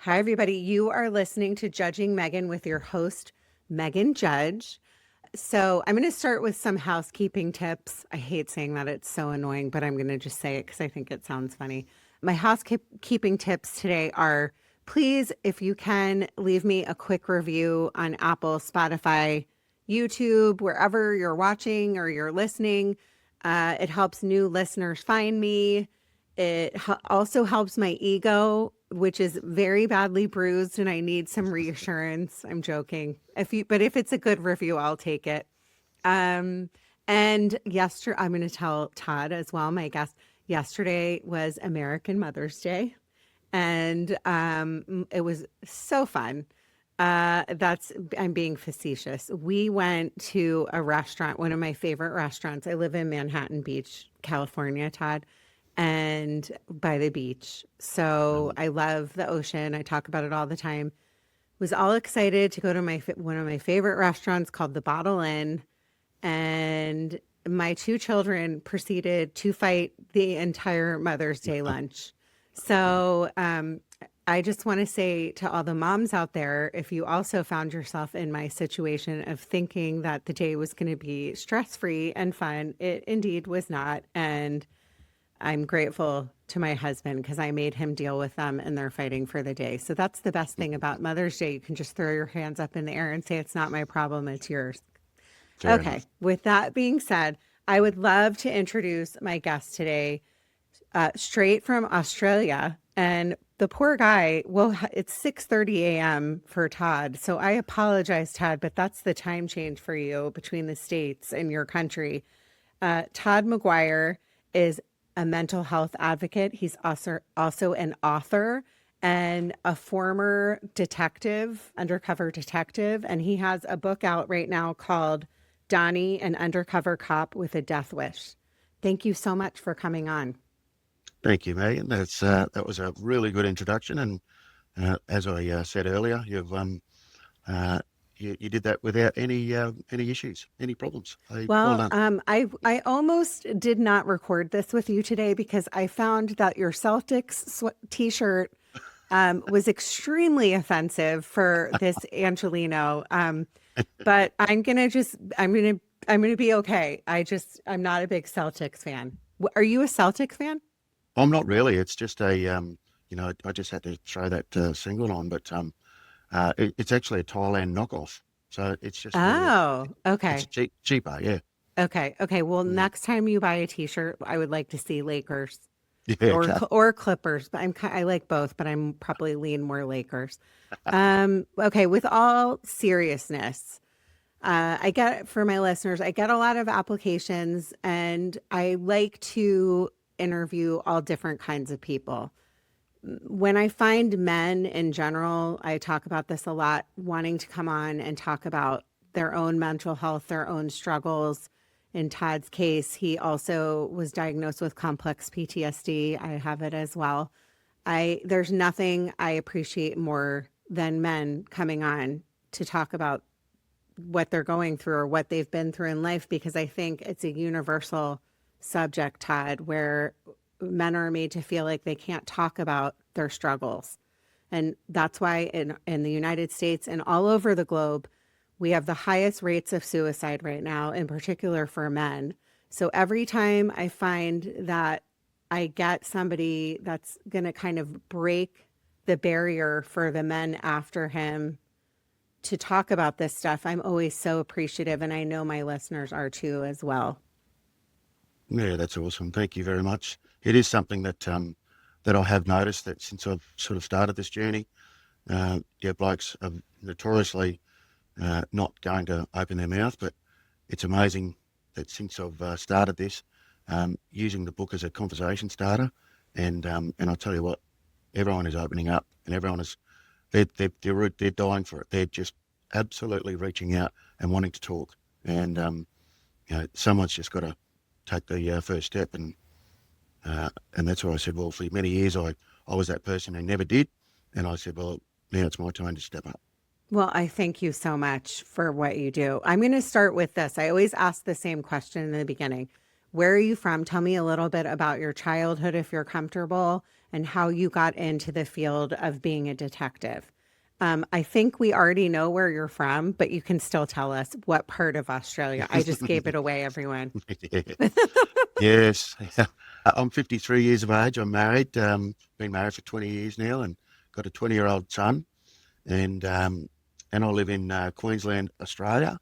Hi, everybody. You are listening to Judging Meghan with your host, Meghan Judge. So, I'm going to start with some housekeeping tips. I hate saying that, it's so annoying, but I'm going to just say it because I think it sounds funny. My housekeeping tips today are please, if you can, leave me a quick review on Apple, Spotify, YouTube, wherever you're watching or you're listening. It helps new listeners find me. It also helps my ego, which is very badly bruised, and I need some reassurance. I'm joking. But if it's a good review, I'll take it. Um, and yesterday, I'm going to tell Todd as well, my guest. Yesterday was American Mother's Day, and it was so fun. I'm being facetious. We went to a restaurant, one of my favorite restaurants. I live in Manhattan Beach, California, Todd, and by the beach. So I love the ocean. I talk about it all the time. Was all excited to go to one of my favorite restaurants called the Bottle Inn, and my two children proceeded to fight the entire Mother's Day lunch. So I just want to say to all the moms out there, if you also found yourself in my situation of thinking that the day was going to be stress-free and fun, it indeed was not. And I'm grateful to my husband because I made him deal with them and they're fighting for the day. So that's the best thing about Mother's Day. You can just throw your hands up in the air and say, it's not my problem, it's yours. Fair Okay. enough. With that being said, I would love to introduce my guest today, straight from Australia. And the poor guy, well, it's 6:30 a.m. for Todd. So I apologize, Todd, but that's the time change for you between the States and your country. Todd Maguire is a mental health advocate. He's also an author and a former detective, undercover detective. And he has a book out right now called Donny, an Undercover Cop with a Death Wish. Thank you so much for coming on. Thank you, Megan. That was a really good introduction, and as I said earlier, you did that without any issues, any problems. Well Well, done. I almost did not record this with you today because I found that your Celtics t-shirt was extremely offensive for this Angelino. But I'm gonna be okay. I'm not a big Celtics fan. Are you a Celtics fan? I'm not really. It's just I just had to throw that singlet on, but it's actually a Thailand knockoff, so it's just Oh, it's okay. cheaper. Yeah, Okay. Well, mm. next time you buy a t-shirt, I would like to see Lakers Yeah, okay. or Clippers, but I like both, but I'm probably lean more Lakers. Okay, with all seriousness, I get for my listeners, I get a lot of applications and I like to interview all different kinds of people. When I find men in general, I talk about this a lot, wanting to come on and talk about their own mental health, their own struggles. In Todd's case, he also was diagnosed with complex PTSD. I have it as well. There's nothing I appreciate more than men coming on to talk about what they're going through or what they've been through in life, because I think it's a universal subject, Todd, where men are made to feel like they can't talk about their struggles. And that's why in the United States and all over the globe, we have the highest rates of suicide right now, in particular for men. So every time I find that I get somebody that's going to kind of break the barrier for the men after him to talk about this stuff, I'm always so appreciative. And I know my listeners are too as well. Yeah, that's awesome. Thank you very much. It is something that I have noticed that since I've sort of started this journey, yeah, blokes are notoriously not going to open their mouth, but it's amazing that since I've started this, using the book as a conversation starter, and I tell you what, everyone is opening up, and everyone is they're dying for it. They're just absolutely reaching out and wanting to talk, and someone's just got to take the first step, and that's why I said, well, for many years I was that person who never did, and I said, well, now it's my time to step up. Well, I thank you so much for what you do. I'm going to start with this. I always ask the same question in the beginning. Where are you from? Tell me a little bit about your childhood if you're comfortable, and how you got into the field of being a detective. I think we already know where you're from, but you can still tell us what part of Australia. I just gave it away, everyone. Yes. I'm 53 years of age. I'm married, been married for 20 years now and got a 20-year-old son. And I live in Queensland, Australia,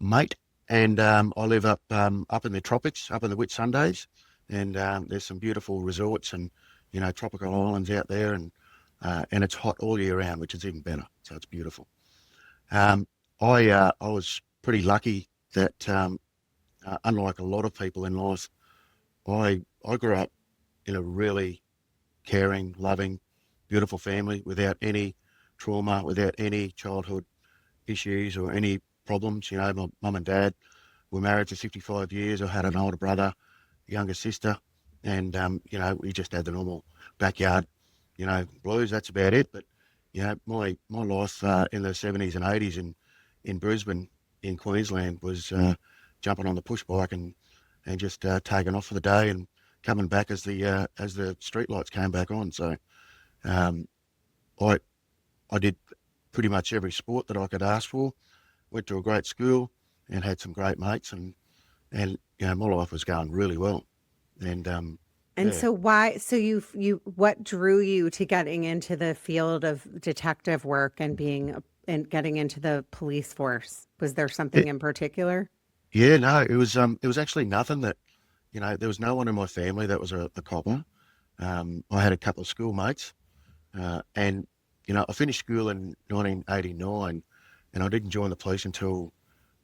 mate. And I live up in the tropics, up in the Whitsundays. And there's some beautiful resorts and, tropical islands out there. And it's hot all year round, which is even better. So it's beautiful. Um, I was pretty lucky that, unlike a lot of people in life, I grew up in a really caring, loving, beautiful family without any trauma, without any childhood issues or any problems. My mum and dad were married for 55 years. I had an older brother, a younger sister, and we just had the normal backyard, blues. That's about it. But my life in the 70s and 80s in Brisbane, in Queensland, was jumping on the push bike and just taking off for the day and coming back as the street lights came back on. So um, I I did pretty much every sport that I could ask for. Went to a great school and had some great mates, and my life was going really well. And And yeah, so why, so what drew you to getting into the field of detective work and and getting into the police force? Was there something it, in particular? yeah, no, it was actually nothing that there was no one in my family that was a copper. I had a couple of schoolmates, and I finished school in 1989, and I didn't join the police until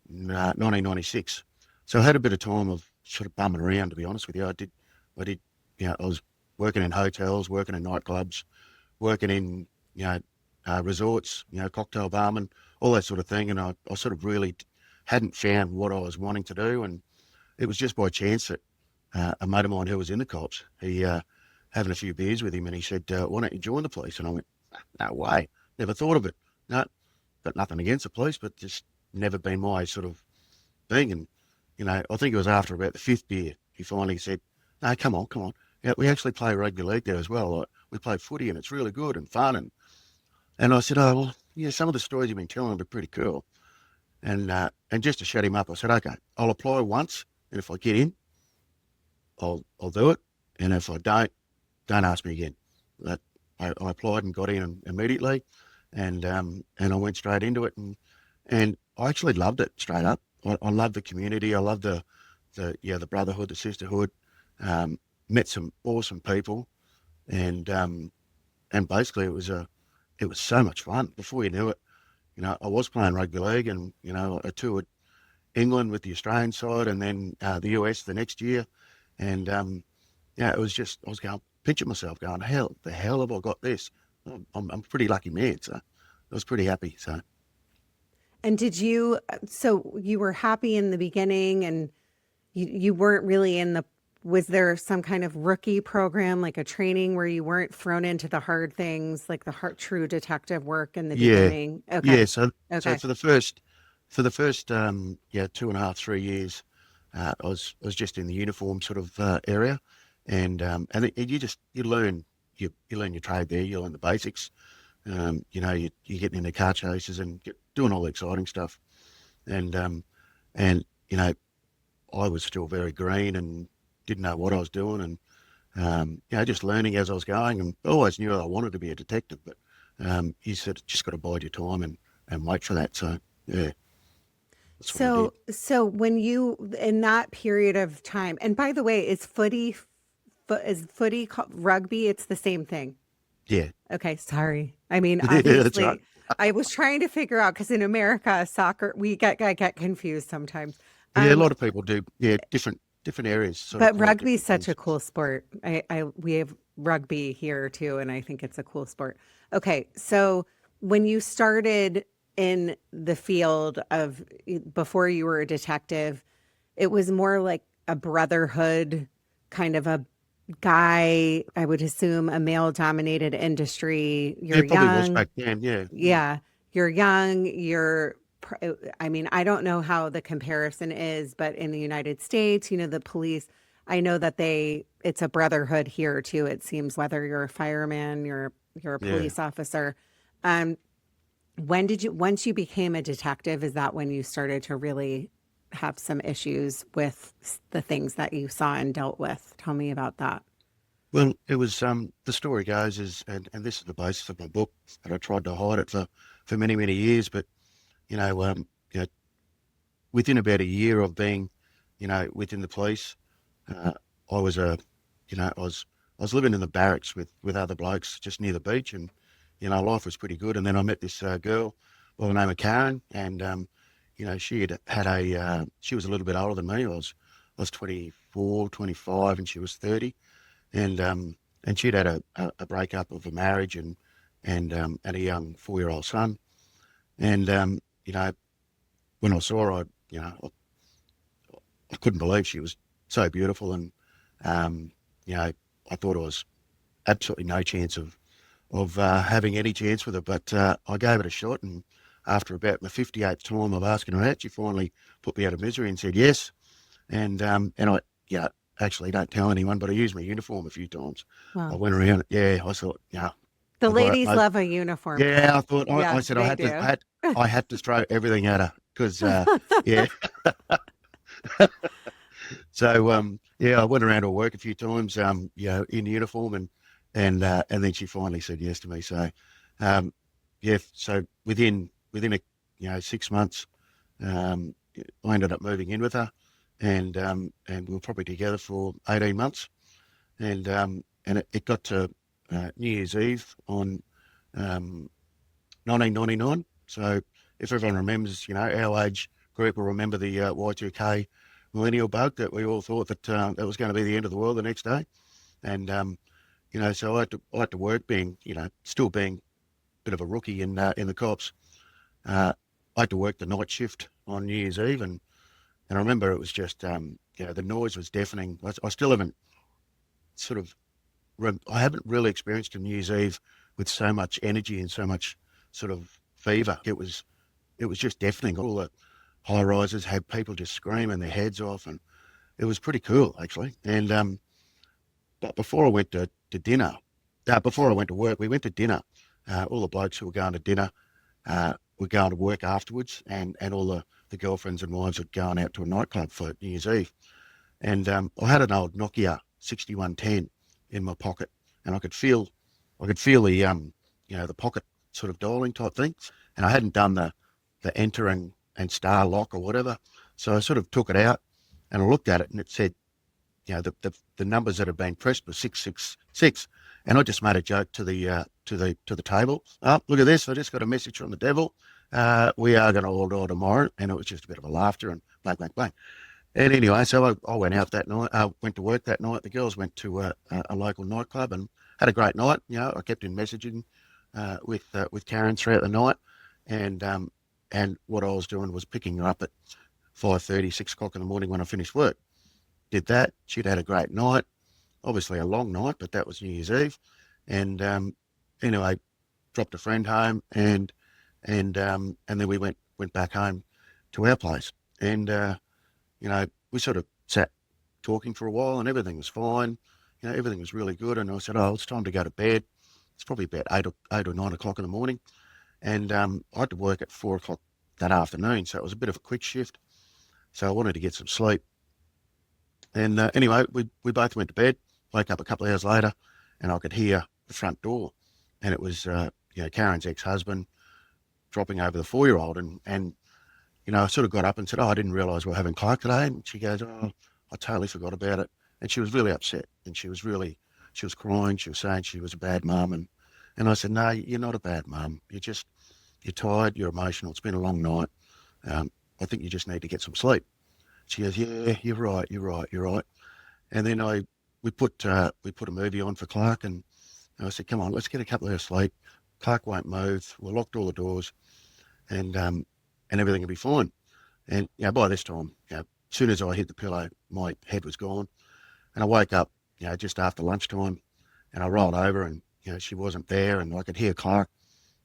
1996. So I had a bit of time of sort of bumming around, to be honest with you. I did, I was working in hotels, working in nightclubs, working in, resorts, cocktail barman, all that sort of thing. And I sort of really hadn't found what I was wanting to do. And it was just by chance that a mate of mine who was in the cops, he, having a few beers with him, and he said, why don't you join the police? And I went, no way, never thought of it. No, got nothing against the police, but just never been my sort of thing. And, I think it was after about the fifth beer, he finally said, no, come on, come on. Yeah, we actually play rugby league there as well. Like, we play footy and it's really good and fun. And I said, oh, well, yeah, some of the stories you've been telling are pretty cool. And just to shut him up, I said, okay, I'll apply once. And if I get in, I'll do it. And if I don't ask me again. But I applied and got in immediately. And I went straight into it. And I actually loved it straight up. I love the community. I love the brotherhood, the sisterhood. Met some awesome people, and basically it was so much fun. Before you knew it, I was playing rugby league, and I toured England with the Australian side, and then the US the next year, and it was just I was going pinching myself, going, hell, the hell have I got this? I'm a pretty lucky man, so I was pretty happy. So. And so you were happy in the beginning and you weren't really was there some kind of rookie program, like a training where you weren't thrown into the hard things, like the hard, true detective work in the Yeah, beginning? Okay. yeah. So Okay. for the first 2.5, 3 years, I was just in the uniform sort of area, and you learn you learn your trade there. You learn the basics. You're getting into car chases and doing all the exciting stuff, and and you know I was still very green and didn't know what I was doing, and just learning as I was going, and I always knew I wanted to be a detective, but you sort of just got to bide your time and wait for that. So yeah, that's what I did. So when in that period of time, and by the way, is footy rugby? It's the same thing. Yeah, Okay, sorry. I mean, yeah, that's right. obviously, I was trying to figure out because in America, soccer, I get confused sometimes. Yeah, a Um, lot of people do. Yeah, different areas sort of but call it rugby is different such a things. cool sport. We have rugby here too, and I think it's a cool sport. Okay, so when you started in the field of before you were a detective, it was more like a brotherhood kind of a guy, I would assume a male dominated industry. Yeah, You're it probably was young. back then. Yeah, Yeah, you're young, I mean, I don't know how the comparison is, but in the United States, the police, I know that they it's a brotherhood here too. It seems whether you're a fireman, you're a Yeah. police officer. Once you became a detective, is that when you started to really have some issues with the things that you saw and dealt with? Tell me about that. Well, it was the story goes and this is the basis of my book, and I tried to hide it for many, many years, but you know, you know, within about a year of being, within the police, uh, I was I was living in the barracks with other blokes just near the beach, and life was pretty good. And then I met this girl by the name of Karen, and she she was a little bit older than me. I was 24, 25, and she was 30, and she'd had a breakup of a marriage and a young 4-year-old son, and when I saw her, I couldn't believe she was so beautiful, and I thought I was absolutely no chance of having any chance with her, but I gave it a shot, and after about my 58th time of asking her out, she finally put me out of misery and said yes, and I actually don't tell anyone, but I used my uniform a few times. I Well, went around, I thought, the I got ladies it. love a uniform, Yeah, I Todd. thought I Yeah, said they do. I had to throw everything at her because yeah. So I went around to work a few times, in uniform, and then she finally said yes to me. So um, so within a 6 months, um, I ended up moving in with her, and we were probably together for 18 months, and it got to New Year's Eve on 1999. So if everyone remembers, our age group will remember the Y2K millennial bug that we all thought that that was going to be the end of the world the next day. And, so I had to work being, still being a bit of a rookie in the cops. I had to work the night shift on New Year's Eve. And I remember it was just, the noise was deafening. I still haven't sort of I haven't really experienced a New Year's Eve with so much energy and so much sort of fever. It was just deafening. All the high rises had people just screaming their heads off, and it was pretty cool actually. And but before I went to dinner, before I went to work, we went to dinner. All the blokes who were going to dinner were going to work afterwards, and all the girlfriends and wives were going out to a nightclub for New Year's Eve. And I had an old Nokia 6110 in my pocket, and I could feel the pocket sort of dialing type thing, and I hadn't done the enter and star lock or whatever, so I sort of took it out and I looked at it, and it said, the numbers that had been pressed were 666, and I just made a joke to the table. Oh, look at this! I just got a message from the devil. We are going to all die tomorrow, and it was just a bit of a laughter and bang, bang, bang. And anyway, so I went out that night. I went to work that night. The girls went to a local nightclub and had a great night. I kept in messaging with Karen throughout the night, and what I was doing was picking her up at 5:30, 6 o'clock in the morning when I finished work. Did that. She'd had a great night, obviously a long night, but that was New Year's Eve. And anyway, dropped a friend home, and then we went back home to our place, and we sort of sat talking for a while, and everything was fine. Everything was really good. And I said, "Oh, it's time to go to bed." It's probably about 8 or 9 o'clock in the morning, and I had to work at 4 o'clock that afternoon, so it was a bit of a quick shift. So I wanted to get some sleep. And anyway, we both went to bed. Woke up a couple of hours later, and I could hear the front door, and it was Karen's ex-husband dropping over the 4-year-old, and I sort of got up and said, "Oh, I didn't realise we were having Clark today." And she goes, "Oh, I totally forgot about it." And she was really upset, and she was crying. She was saying she was a bad mum, and I said, "No, you're not a bad mum. You're tired. You're emotional. It's been a long night. I think you just need to get some sleep." She goes, "Yeah, you're right. You're right. You're right." And then we put a movie on for Clark, and I said, "Come on, let's get a couple of hours sleep. Clark won't move. We locked all the doors, and everything will be fine." And by this time, as soon as I hit the pillow, my head was gone, and I woke up, just after lunchtime, and I rolled over, and she wasn't there, and I could hear Clark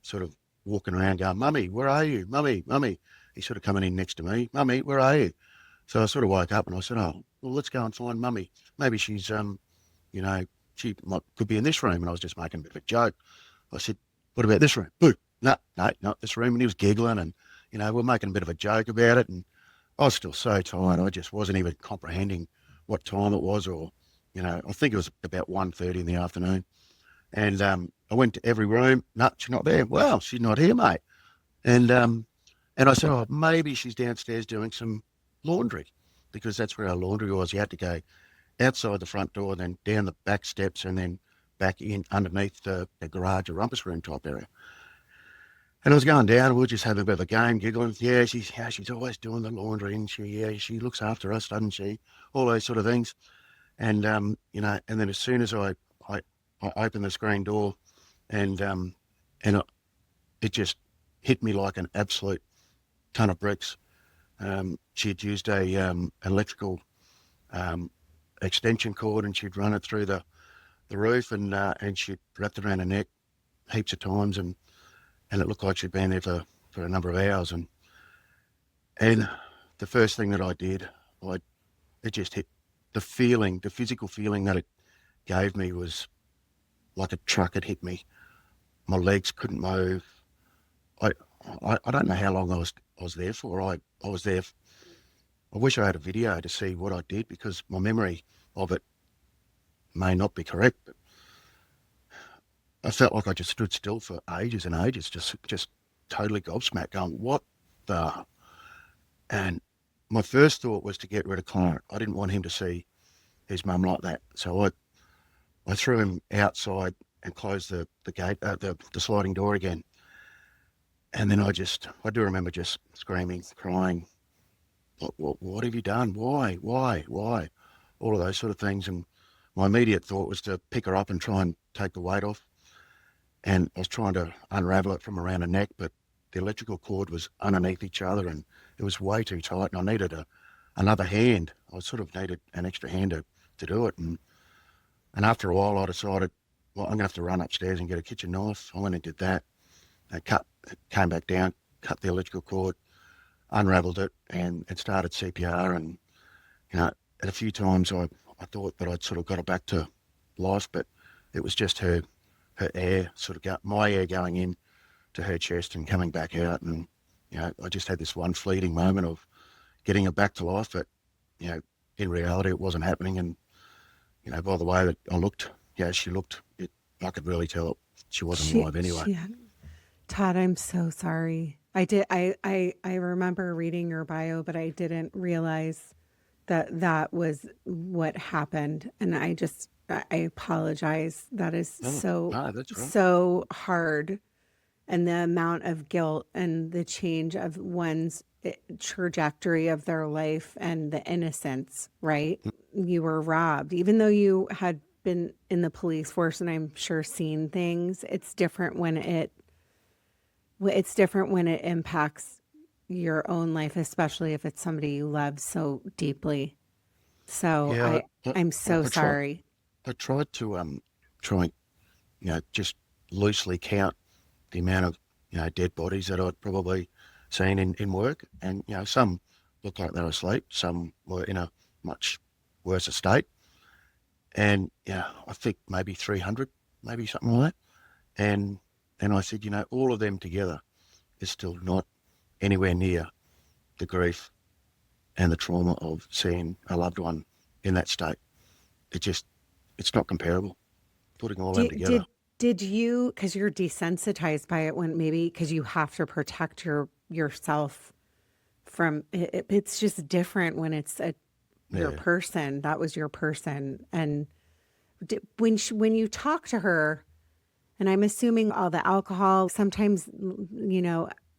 sort of walking around, going, "Mummy, where are you? Mummy, mummy." He's sort of coming in next to me, "Mummy, where are you?" So I sort of woke up, and I said, "Oh, well, let's go and find Mummy. Maybe she's could be in this room. And I was just making a bit of a joke. I said, what about this room? Boo. No, not this room. And he was giggling and, we're making a bit of a joke about it. And I was still so tired. I just wasn't even comprehending what time it was or, I think it was about 1:30 in the afternoon. And I went to every room. No, she's not there. Well, she's not here, mate. And I said, oh, maybe she's downstairs doing some laundry because that's where our laundry was. You had to go outside the front door, then down the back steps and then back in underneath the garage or rumpus room type area. And I was going down and we were just having a bit of a game, giggling. Yeah, she's always doing the laundry and she looks after us, doesn't she? All those sort of things. And, and then as soon as I opened the screen door and it just hit me like an absolute ton of bricks. She had used a electrical extension cord and she'd run it through the roof and she'd wrapped it around her neck heaps of times and it looked like she'd been there for a number of hours and the first thing that I did, it just hit the physical feeling that it gave me was like a truck had hit me. My legs couldn't move. I don't know how long I was there for. I was there. I wish I had a video to see what I did because my memory of it may not be correct. But I felt like I just stood still for ages and ages, just totally gobsmacked, going, "What the?" And my first thought was to get rid of Clark. I didn't want him to see his mum like that, so I threw him outside and closed the gate, the sliding door again. And then I do remember just screaming, crying, what have you done? Why? All of those sort of things. And my immediate thought was to pick her up and try and take the weight off. And I was trying to unravel it from around her neck, but the electrical cord was underneath each other and it was way too tight. And I needed another hand. I sort of needed an extra hand to do it. And after a while, I decided, well, I'm going to have to run upstairs and get a kitchen knife. I went and did that. I came back down, cut the electrical cord, unraveled it, and started CPR. And, at a few times I thought that I'd sort of got her back to life, but it was just her air, my air going in to her chest and coming back out. And, I just had this one fleeting moment of getting her back to life, but, in reality it wasn't happening. And, by the way that I looked, she looked, I could really tell she wasn't alive anyway. Todd, I'm so sorry. I remember reading your bio, but I didn't realize that was what happened. And I apologize. That is That's right. so hard. And the amount of guilt and the change of one's trajectory of their life and the innocence, right? You were robbed, even though you had been in the police force and I'm sure seen things. It's different when it impacts your own life, especially if it's somebody you love so deeply. So I'm so sorry. I tried to just loosely count the amount of dead bodies that I'd probably seen in work, and some looked like they were asleep, some were in a much worse state, and I think maybe 300, maybe something like that. And I said, all of them together is still not anywhere near the grief and the trauma of seeing a loved one in that state. It's not comparable. Putting all them together. Did you, because you're desensitized by it because you have to protect yourself from it, it's just different when it's your person. That was your person. And when you talk to her, and I'm assuming all the alcohol, sometimes,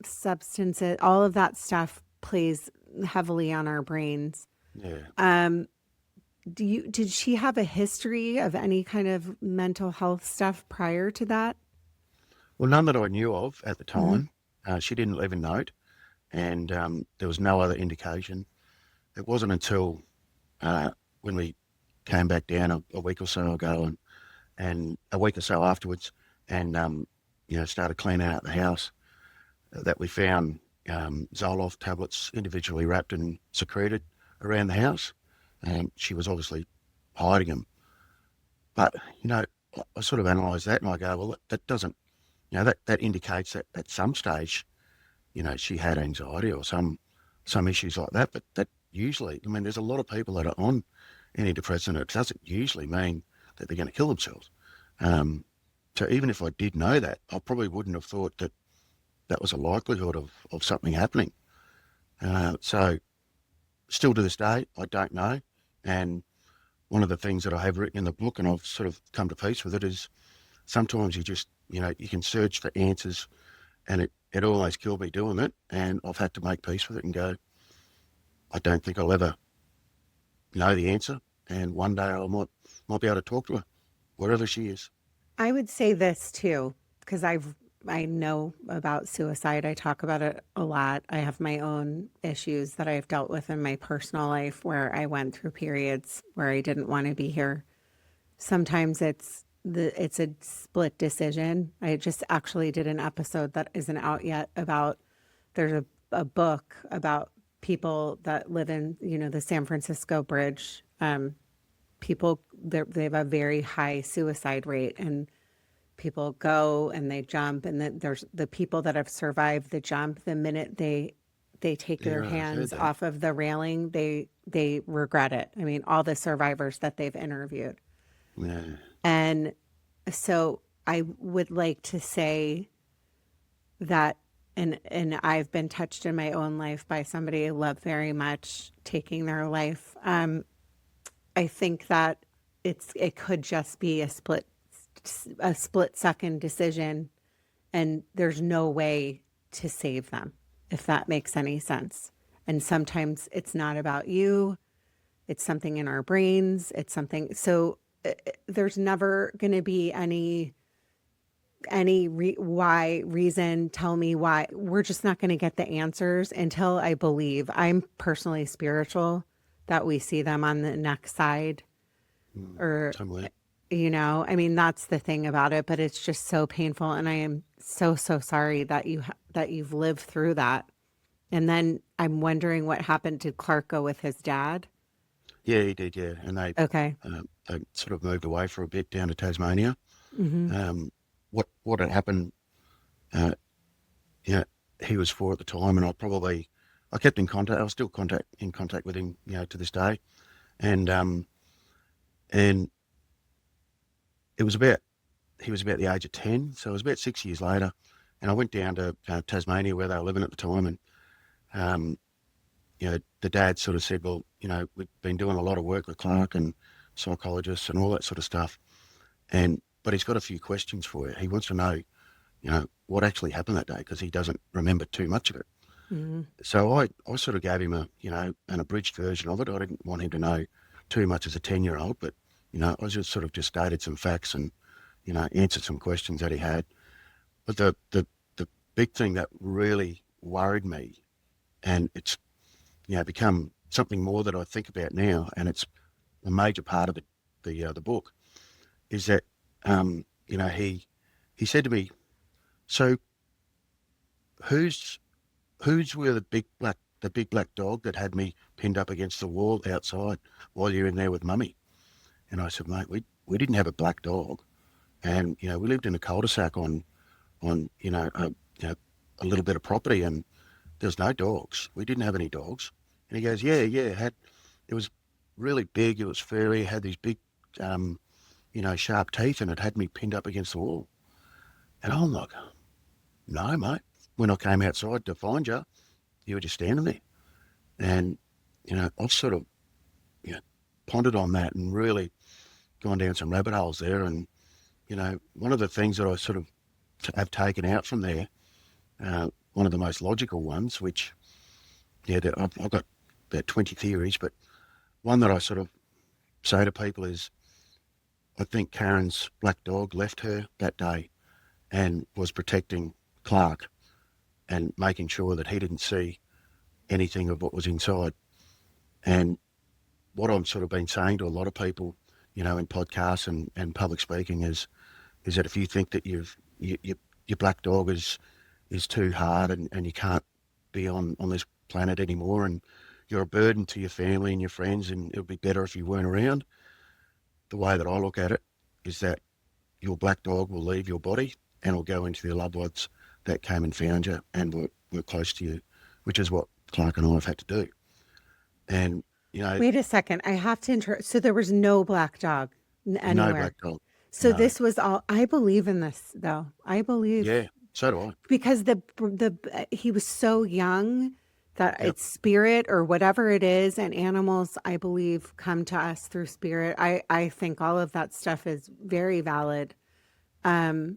substances, all of that stuff plays heavily on our brains. Yeah. Did she have a history of any kind of mental health stuff prior to that? Well, none that I knew of at the time. She didn't leave a note, and there was no other indication. It wasn't until when we came back down a week or so ago and a week or so afterwards and, started cleaning out the house that we found Zoloft tablets individually wrapped and secreted around the house. And she was obviously hiding them. But, I sort of analyse that and I go, well, that doesn't, that indicates that at some stage, she had anxiety or some issues like that. But that usually, there's a lot of people that are on antidepressant. It doesn't usually mean that they're going to kill themselves. So even if I did know that, I probably wouldn't have thought that that was a likelihood of something happening. So still to this day, I don't know. And one of the things that I have written in the book, and I've sort of come to peace with it, is sometimes you just, you can search for answers, and it always killed me doing it. And I've had to make peace with it and go, I don't think I'll ever know the answer. And one day I might be able to talk to her, wherever she is. I would say this too, because I know about suicide. I talk about it a lot. I have my own issues that I've dealt with in my personal life where I went through periods where I didn't want to be here. Sometimes it's a split decision. I just actually did an episode that isn't out yet about, there's a book about people that live in, the San Francisco Bridge. People, they have a very high suicide rate, and people go and they jump, and then there's the people that have survived the jump. The minute they take their hands off of the railing, they regret it. I mean, all the survivors that they've interviewed. Yeah. And so I would like to say that, and I've been touched in my own life by somebody I love very much taking their life. I think that it could just be a split second decision, and there's no way to save them, if that makes any sense. And sometimes it's not about you. It's something in our brains. It's something. So there's never going to be any reason. Tell me why. We're just not going to get the answers until I believe. I'm personally spiritual, that we see them on the next side, or Totally. that's the thing about it. But it's just so painful, and I am so sorry that you've lived through that. And then I'm wondering what happened. Did Clark go with his dad? Yeah, he did. Yeah, and Okay. they sort of moved away for a bit down to Tasmania. Mm-hmm. What had happened? He was 4 at the time, and I kept in contact. I was still in contact with him, to this day, and he was about the age of 10, so it was about 6 years later, and I went down to Tasmania where they were living at the time, and the dad sort of said, well, we've been doing a lot of work with Clark and psychologists and all that sort of stuff, but he's got a few questions for you. He wants to know, what actually happened that day, because he doesn't remember too much of it. Mm-hmm. So I sort of gave him an abridged version of it. I didn't want him to know too much as a 10-year-old, but, I just stated some facts and, answered some questions that he had. But the big thing that really worried me, and it's, become something more that I think about now, and it's a major part of the book, is that, he said to me, so who's were the big black dog that had me pinned up against the wall outside while you're in there with Mummy? And I said, mate, we didn't have a black dog, and we lived in a cul-de-sac on a little bit of property, and there's no dogs. We didn't have any dogs. And he goes, yeah, it was really big. It was furry. It had these big, sharp teeth, and it had me pinned up against the wall. And I'm like, no, mate. When I came outside to find you, you were just standing there. And, I've sort of, pondered on that and really gone down some rabbit holes there. And, one of the things that I sort of have taken out from there, one of the most logical ones, which, I've got about 20 theories, but one that I sort of say to people is, I think Karen's black dog left her that day and was protecting Clark and making sure that he didn't see anything of what was inside. And what I'm sort of been saying to a lot of people, in podcasts and public speaking is that if you think that your black dog is too hard and you can't be on this planet anymore, and you're a burden to your family and your friends, and it would be better if you weren't around, the way that I look at it, is that your black dog will leave your body and will go into the loved ones that came and found you and were close to you, which is what Clark and I have had to do. And, you know, Wait a second. I have to interrupt. So there was no black dog no anywhere. black dog. So No. this was all, I believe in this though. I believe Yeah, so do I. because he was so young that Yep. it's spirit or whatever it is, and animals, I believe, come to us through spirit. I think all of that stuff is very valid. Um,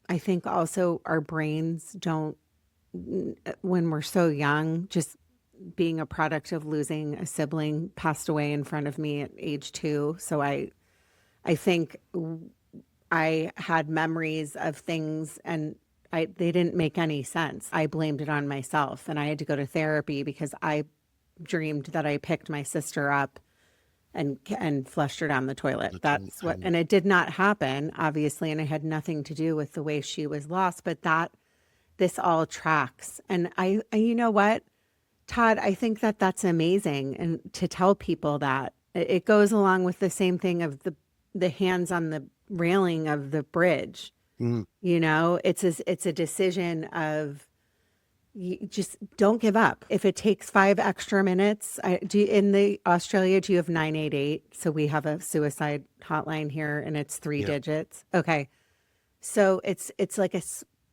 I think also our brains don't, when we're so young, just being a product of losing a sibling, passed away in front of me at age 2. So I think I had memories of things and they didn't make any sense. I blamed it on myself and I had to go to therapy because I dreamed that I picked my sister up and flushed her down the toilet. That's what, and it did not happen, obviously, and it had nothing to do with the way she was lost, but this all tracks. And you know what, Todd, I think that that's amazing, and to tell people that it goes along with the same thing of the hands on the railing of the bridge. Mm. You know, it's a decision of you just don't give up. If it takes 5 extra minutes, in the Australia, do you have 988? So we have a suicide hotline here, and it's 3 Yep. digits. Okay, so it's like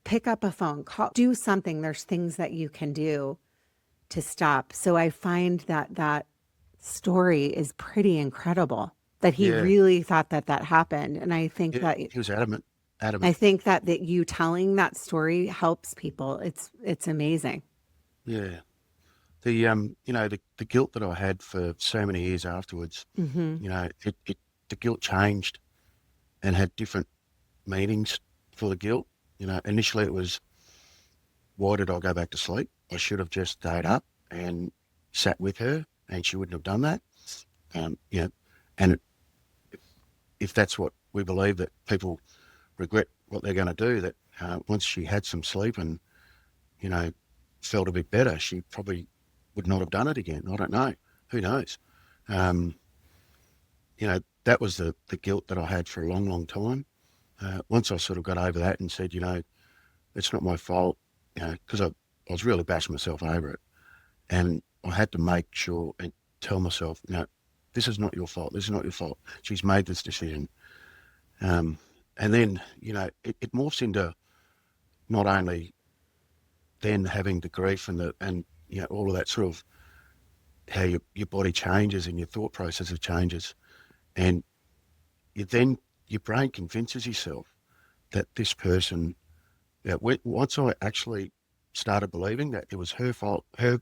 pick up a phone, call, do something. There's things that you can do to stop. So I find that story is pretty incredible. That he Yeah. really thought that happened, and I think Yeah. that He was adamant. I think that you telling that story helps people. It's amazing. Yeah. The you know, the guilt that I had for so many years afterwards, Hmm. you know, the guilt changed and had different meanings for the guilt. You know, initially it was, why did I go back to sleep? I should have just stayed up and sat with her, and she wouldn't have done that. You know, and if that's what we believe, that people regret what they're going to do, that once she had some sleep and, you know, felt a bit better, she probably would not have done it again. I don't know. Who knows? Um, you know, that was the guilt that I had for a long, long time. Once I sort of got over that and said, you know, it's not my fault, you know, because I was really bashing myself over it. And I had to make sure and tell myself, you know, this is not your fault. This is not your fault. She's made this decision. And then, you know, it morphs into not only then having the grief and you know, all of that sort of how your body changes and your thought process changes. And your brain convinces yourself that this person, that once I actually started believing that it was her fault, her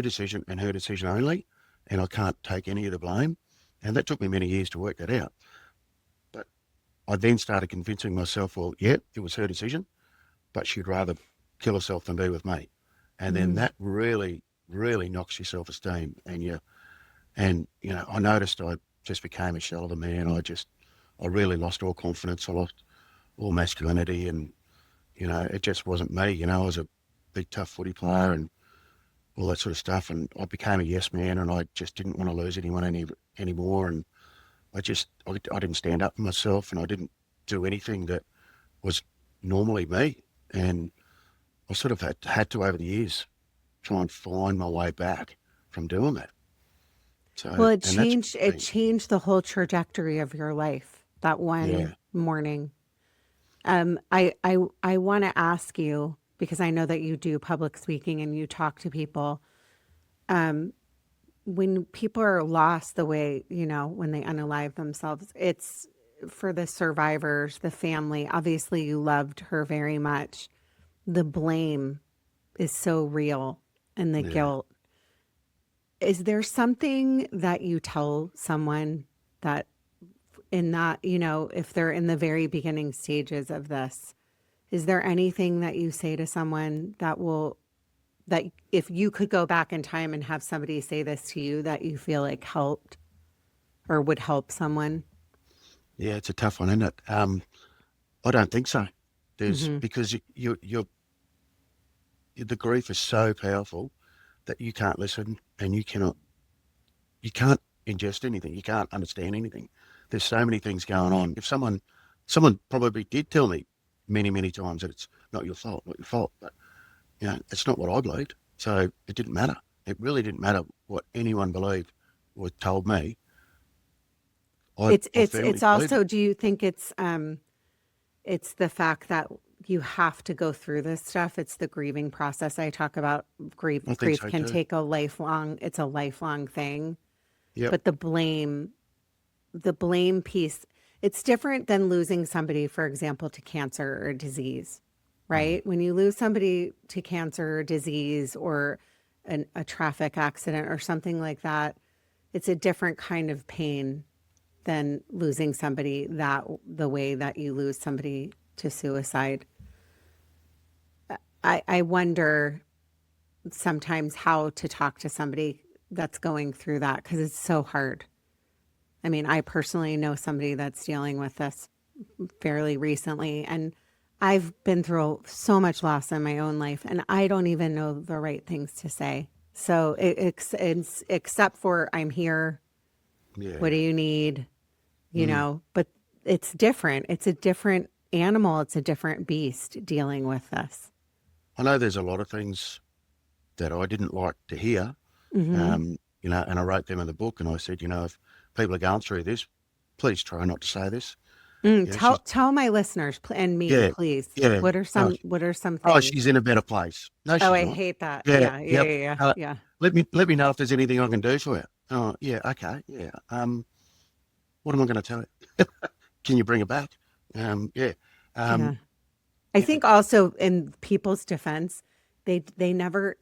decision and her decision only, and I can't take any of the blame. And that took me many years to work that out. But I then started convincing myself, well, yeah, it was her decision, but she'd rather kill herself than be with me. And then Mm. that really, really knocks your self-esteem. And you know, I noticed I just became a shell of a man. I really lost all confidence. I lost all masculinity, and you know, it just wasn't me. You know, I was a big tough footy player and all that sort of stuff, and I became a yes man, and I just didn't want to lose anyone anymore. And I didn't stand up for myself, and I didn't do anything that was normally me. And I sort of had to over the years try and find my way back from doing that. Well, So, it and that's changed it been, changed the whole trajectory of your life that yeah, one morning. I want to ask you, because I know that you do public speaking and you talk to people. When people are lost the way, you know, when they unalive themselves, it's for the survivors, the family. Obviously, you loved her very much. The blame is so real, and the yeah. guilt. Is there something that you tell someone that in that, you know, if they're in the very beginning stages of this, is there anything that you say to someone that if you could go back in time and have somebody say this to you that you feel like helped or would help someone? Yeah, it's a tough one, isn't it? I don't think so. Hmm. Because the grief is so powerful that you can't listen and you can't ingest anything. You can't understand anything. there's so many things going on. If someone probably did tell me many, many times that it's not your fault, but it's not what I believed. So it didn't matter. It really didn't matter what anyone believed or told me. I firmly It's believed also, it. do you think it's the fact that you have to go through this stuff? It's the grieving process. I talk about I think grief so can too. take it's a lifelong thing. Yep. But the blame piece, it's different than losing somebody, for example, to cancer or disease, Mm. right? When you lose somebody to cancer or disease or a traffic accident or something like that, it's a different kind of pain than losing somebody the way that you lose somebody to suicide. I wonder sometimes how to talk to somebody that's going through that because it's so hard. I mean, I personally know somebody that's dealing with this fairly recently, and I've been through so much loss in my own life, and I don't even know the right things to say. So it's except for I'm here. What Yeah. do you need? Mm. But it's different. It's a different animal. It's a different beast dealing with this. I know there's a lot of things that I didn't like to hear, Hmm. and I wrote them in the book, and I said, if people are going through this, please try not to say this. Tell She's, tell my listeners and me, yeah, please. yeah. Oh, What are some oh, things? she's in a better place. No, Oh, she's I not. hate that. Yeah, Yeah, yeah, yep. yeah, yeah, yeah. Let me know if there's anything I can do for you. Oh, yeah, okay, yeah. What am I going to tell you? Can you bring it back? Yeah. Yeah. Um, I yeah, think also in people's defense, they never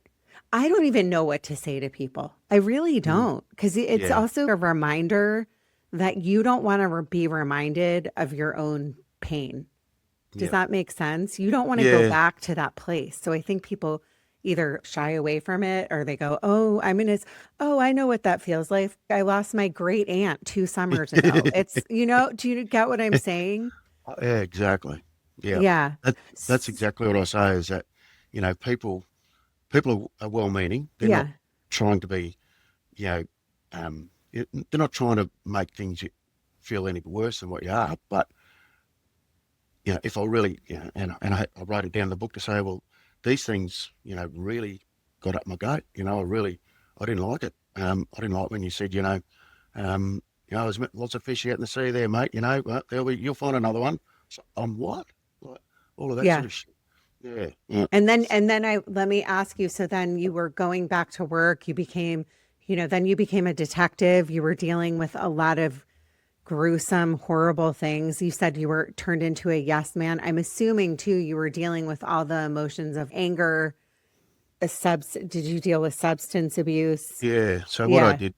I don't even know what to say to people. I really mm, don't, because it's yeah, also a reminder that you don't want to be reminded of your own pain. Does yeah, that make sense? You don't want to go yeah, back to that place. So I think people either shy away from it or they go, "Oh, oh, I know what that feels like. I lost my great aunt 2 summers ago." Do you get what I'm saying? yeah, exactly. Yeah, Yeah. that that's S- exactly what I say. Is that people are well-meaning. They're not Yeah. trying to be, you know, they're not trying to make things feel any worse than what you are. But if I really, I wrote it down in the book to say, well, these things, really got up my goat. I didn't like it. I didn't like when you said, there's lots of fish out in the sea there, mate. Well, you'll find another one. So, on what? Like, all of that Yeah. sort of shit. Yeah. Yeah. And then let me ask you, so then you were going back to work, then you became a detective, you were dealing with a lot of gruesome, horrible things. You said you were turned into a yes man. I'm assuming too you were dealing with all the emotions of anger, did you deal with substance abuse? Yeah. So what I Yeah. did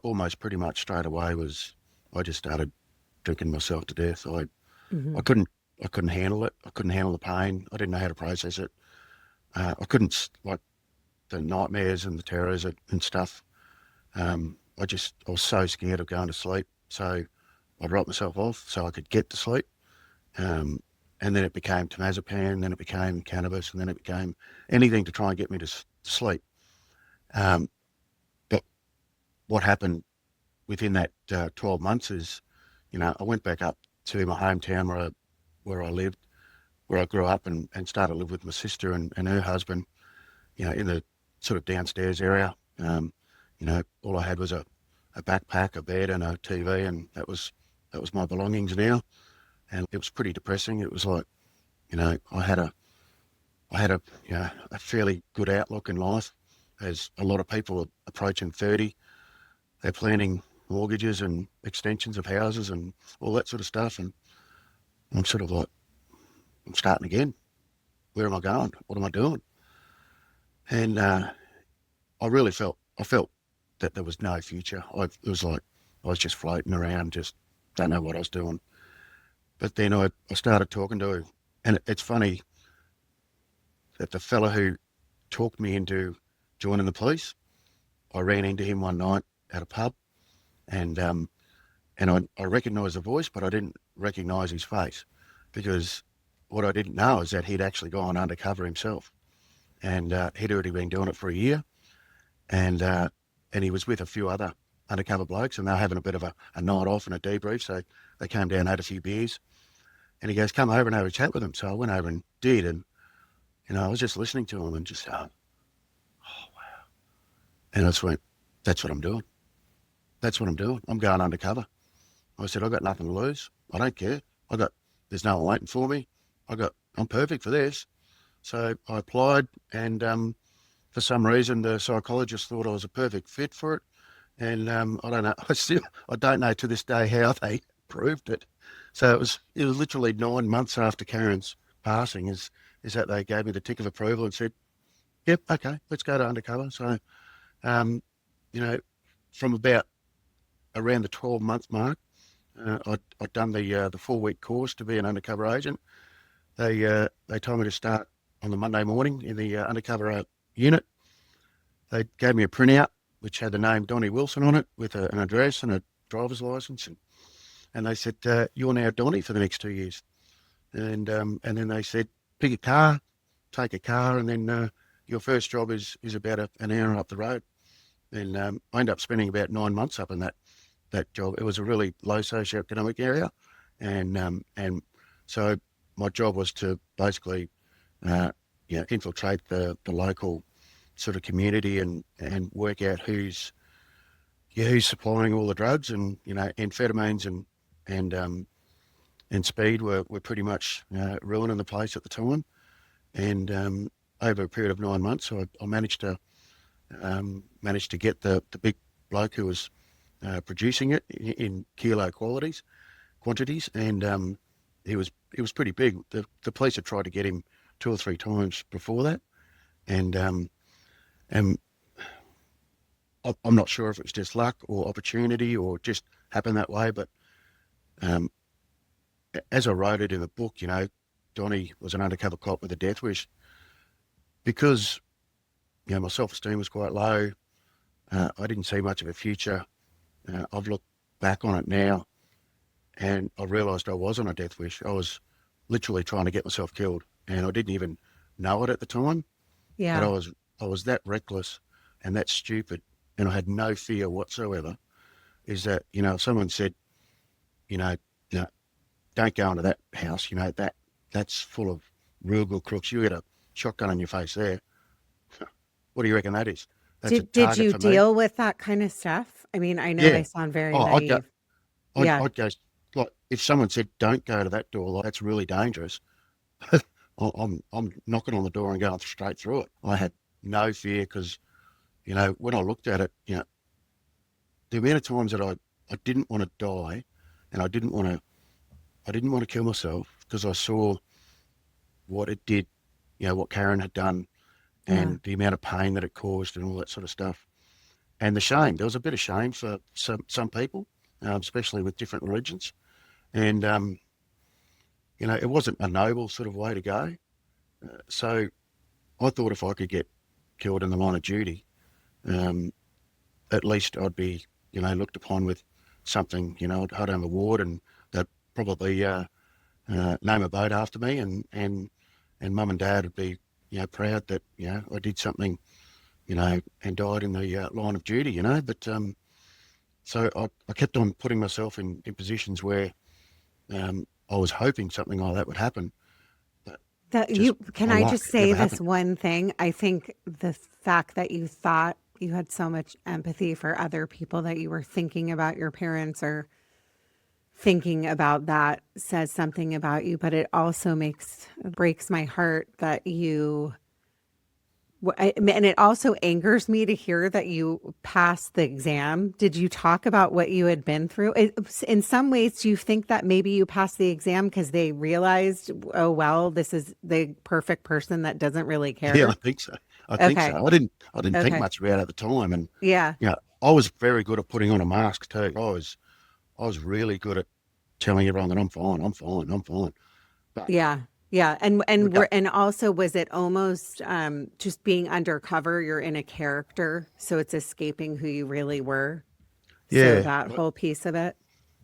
almost pretty much straight away was I just started drinking myself to death. I Hmm. couldn't I couldn't handle it. I couldn't handle the pain. I didn't know how to process it. I couldn't like the nightmares and the terrors and stuff. I was so scared of going to sleep. So I'd write myself off so I could get to sleep. Um, and then it became Temazepam, then it became Cannabis, and then it became anything to try and get me to sleep. Um, but what happened within that 12 months is, I went back up to my hometown where I lived, where I grew up and started to live with my sister and her husband, in the sort of downstairs area. All I had was a backpack, a bed and a TV, and that was my belongings now. And it was pretty depressing. It was like, I had a fairly good outlook in life. As a lot of people are approaching 30, they're planning mortgages and extensions of houses and all that sort of stuff. And I'm sort of like, I'm starting again. Where am I going? What am I doing? And I felt that there was no future. It was like I was just floating around, just don't know what I was doing. But then I started talking to her, and it's funny that the fella who talked me into joining the police, I ran into him one night at a pub, and I recognised the voice, but I didn't recognise his face because what I didn't know is that he'd actually gone undercover himself, and he'd already been doing it for a year, and he was with a few other undercover blokes, and they were having a bit of a night off and a debrief. So they came down, had a few beers, and he goes, "Come over and have a chat with them." So I went over and did, and I was just listening to him and just, and I just went, "That's what I'm doing. That's what I'm doing. I'm going undercover." I said, "I've got nothing to lose. I don't care. There's no one waiting for me. I'm perfect for this." So I applied, and for some reason the psychologist thought I was a perfect fit for it. And I don't know. I don't know to this day how they proved it. So it was literally 9 months after Karen's passing is that they gave me the tick of approval and said, "Yep, okay, let's go to undercover." So, you know, from about around the 12-month mark, I'd done the 4-week course to be an undercover agent. They told me to start on the Monday morning in the undercover unit. They gave me a printout which had the name Donny Wilson on it with an address and a driver's license, and they said, "You're now Donny for the next 2 years." And then they said, "Pick a car, take a car, and then your first job is about an hour up the road." And I ended up spending about 9 months up in that job. It was a really low socioeconomic area, and so my job was to basically infiltrate the local sort of community and work out who's supplying all the drugs, and amphetamines and speed were pretty much ruining the place at the time. And over a period of 9 months, I managed to get the big bloke who was producing it in kilo quantities, and he was pretty big. The police had tried to get him 2 or 3 times before that, and I'm not sure if it was just luck or opportunity or just happened that way, but as I wrote it in the book, Donny was an undercover cop with a death wish. Because my self-esteem was quite low, I didn't see much of a future. I've looked back on it now, and I realised I was on a death wish. I was literally trying to get myself killed, and I didn't even know it at the time. Yeah. But I was that reckless and that stupid, and I had no fear whatsoever. Is that if someone said, don't go into that house, that's full of real good crooks. You get a shotgun on your face there. What do you reckon that is? That's a Did target you for me. deal with that kind of stuff? I mean, I know I Yeah. sound very Oh, naive. Yeah. I'd go, like, if someone said, "Don't go to that door, like, that's really dangerous," I'm knocking on the door and going straight through it. I had no fear because, when I looked at it, the amount of times that I didn't want to die, and I didn't want to kill myself because I saw what it did, what Karen had done, and Yeah. the amount of pain that it caused and all that sort of stuff. And the shame. There was a bit of shame for some people, especially with different religions. And, it wasn't a noble sort of way to go. So I thought if I could get killed in the line of duty, at least I'd be, looked upon with something, I'd have a award, and they'd probably name a boat after me, and mum and dad would be, proud that, I did something, and died in the line of duty, But so I kept on putting myself in positions where I was hoping something like that would happen. But Can by I luck, just it say never this happened. one thing? I think the fact that you thought you had so much empathy for other people that you were thinking about your parents or thinking about that says something about you, but it also breaks my heart that and it also angers me to hear that you passed the exam. Did you talk about what you had been through? In some ways, do you think that maybe you passed the exam because they realized, oh, well, this is the perfect person that doesn't really Yeah, I care? think so. I think Okay. so. I didn't think Okay. much about it at the time, and Yeah. I was very good at putting on a mask too. I was really good at telling everyone that I'm fine, I'm fine, I'm fine. But Yeah. Yeah. we got And also was it almost just being undercover, you're in a character, so it's escaping who you really were. So yeah. that whole piece of it.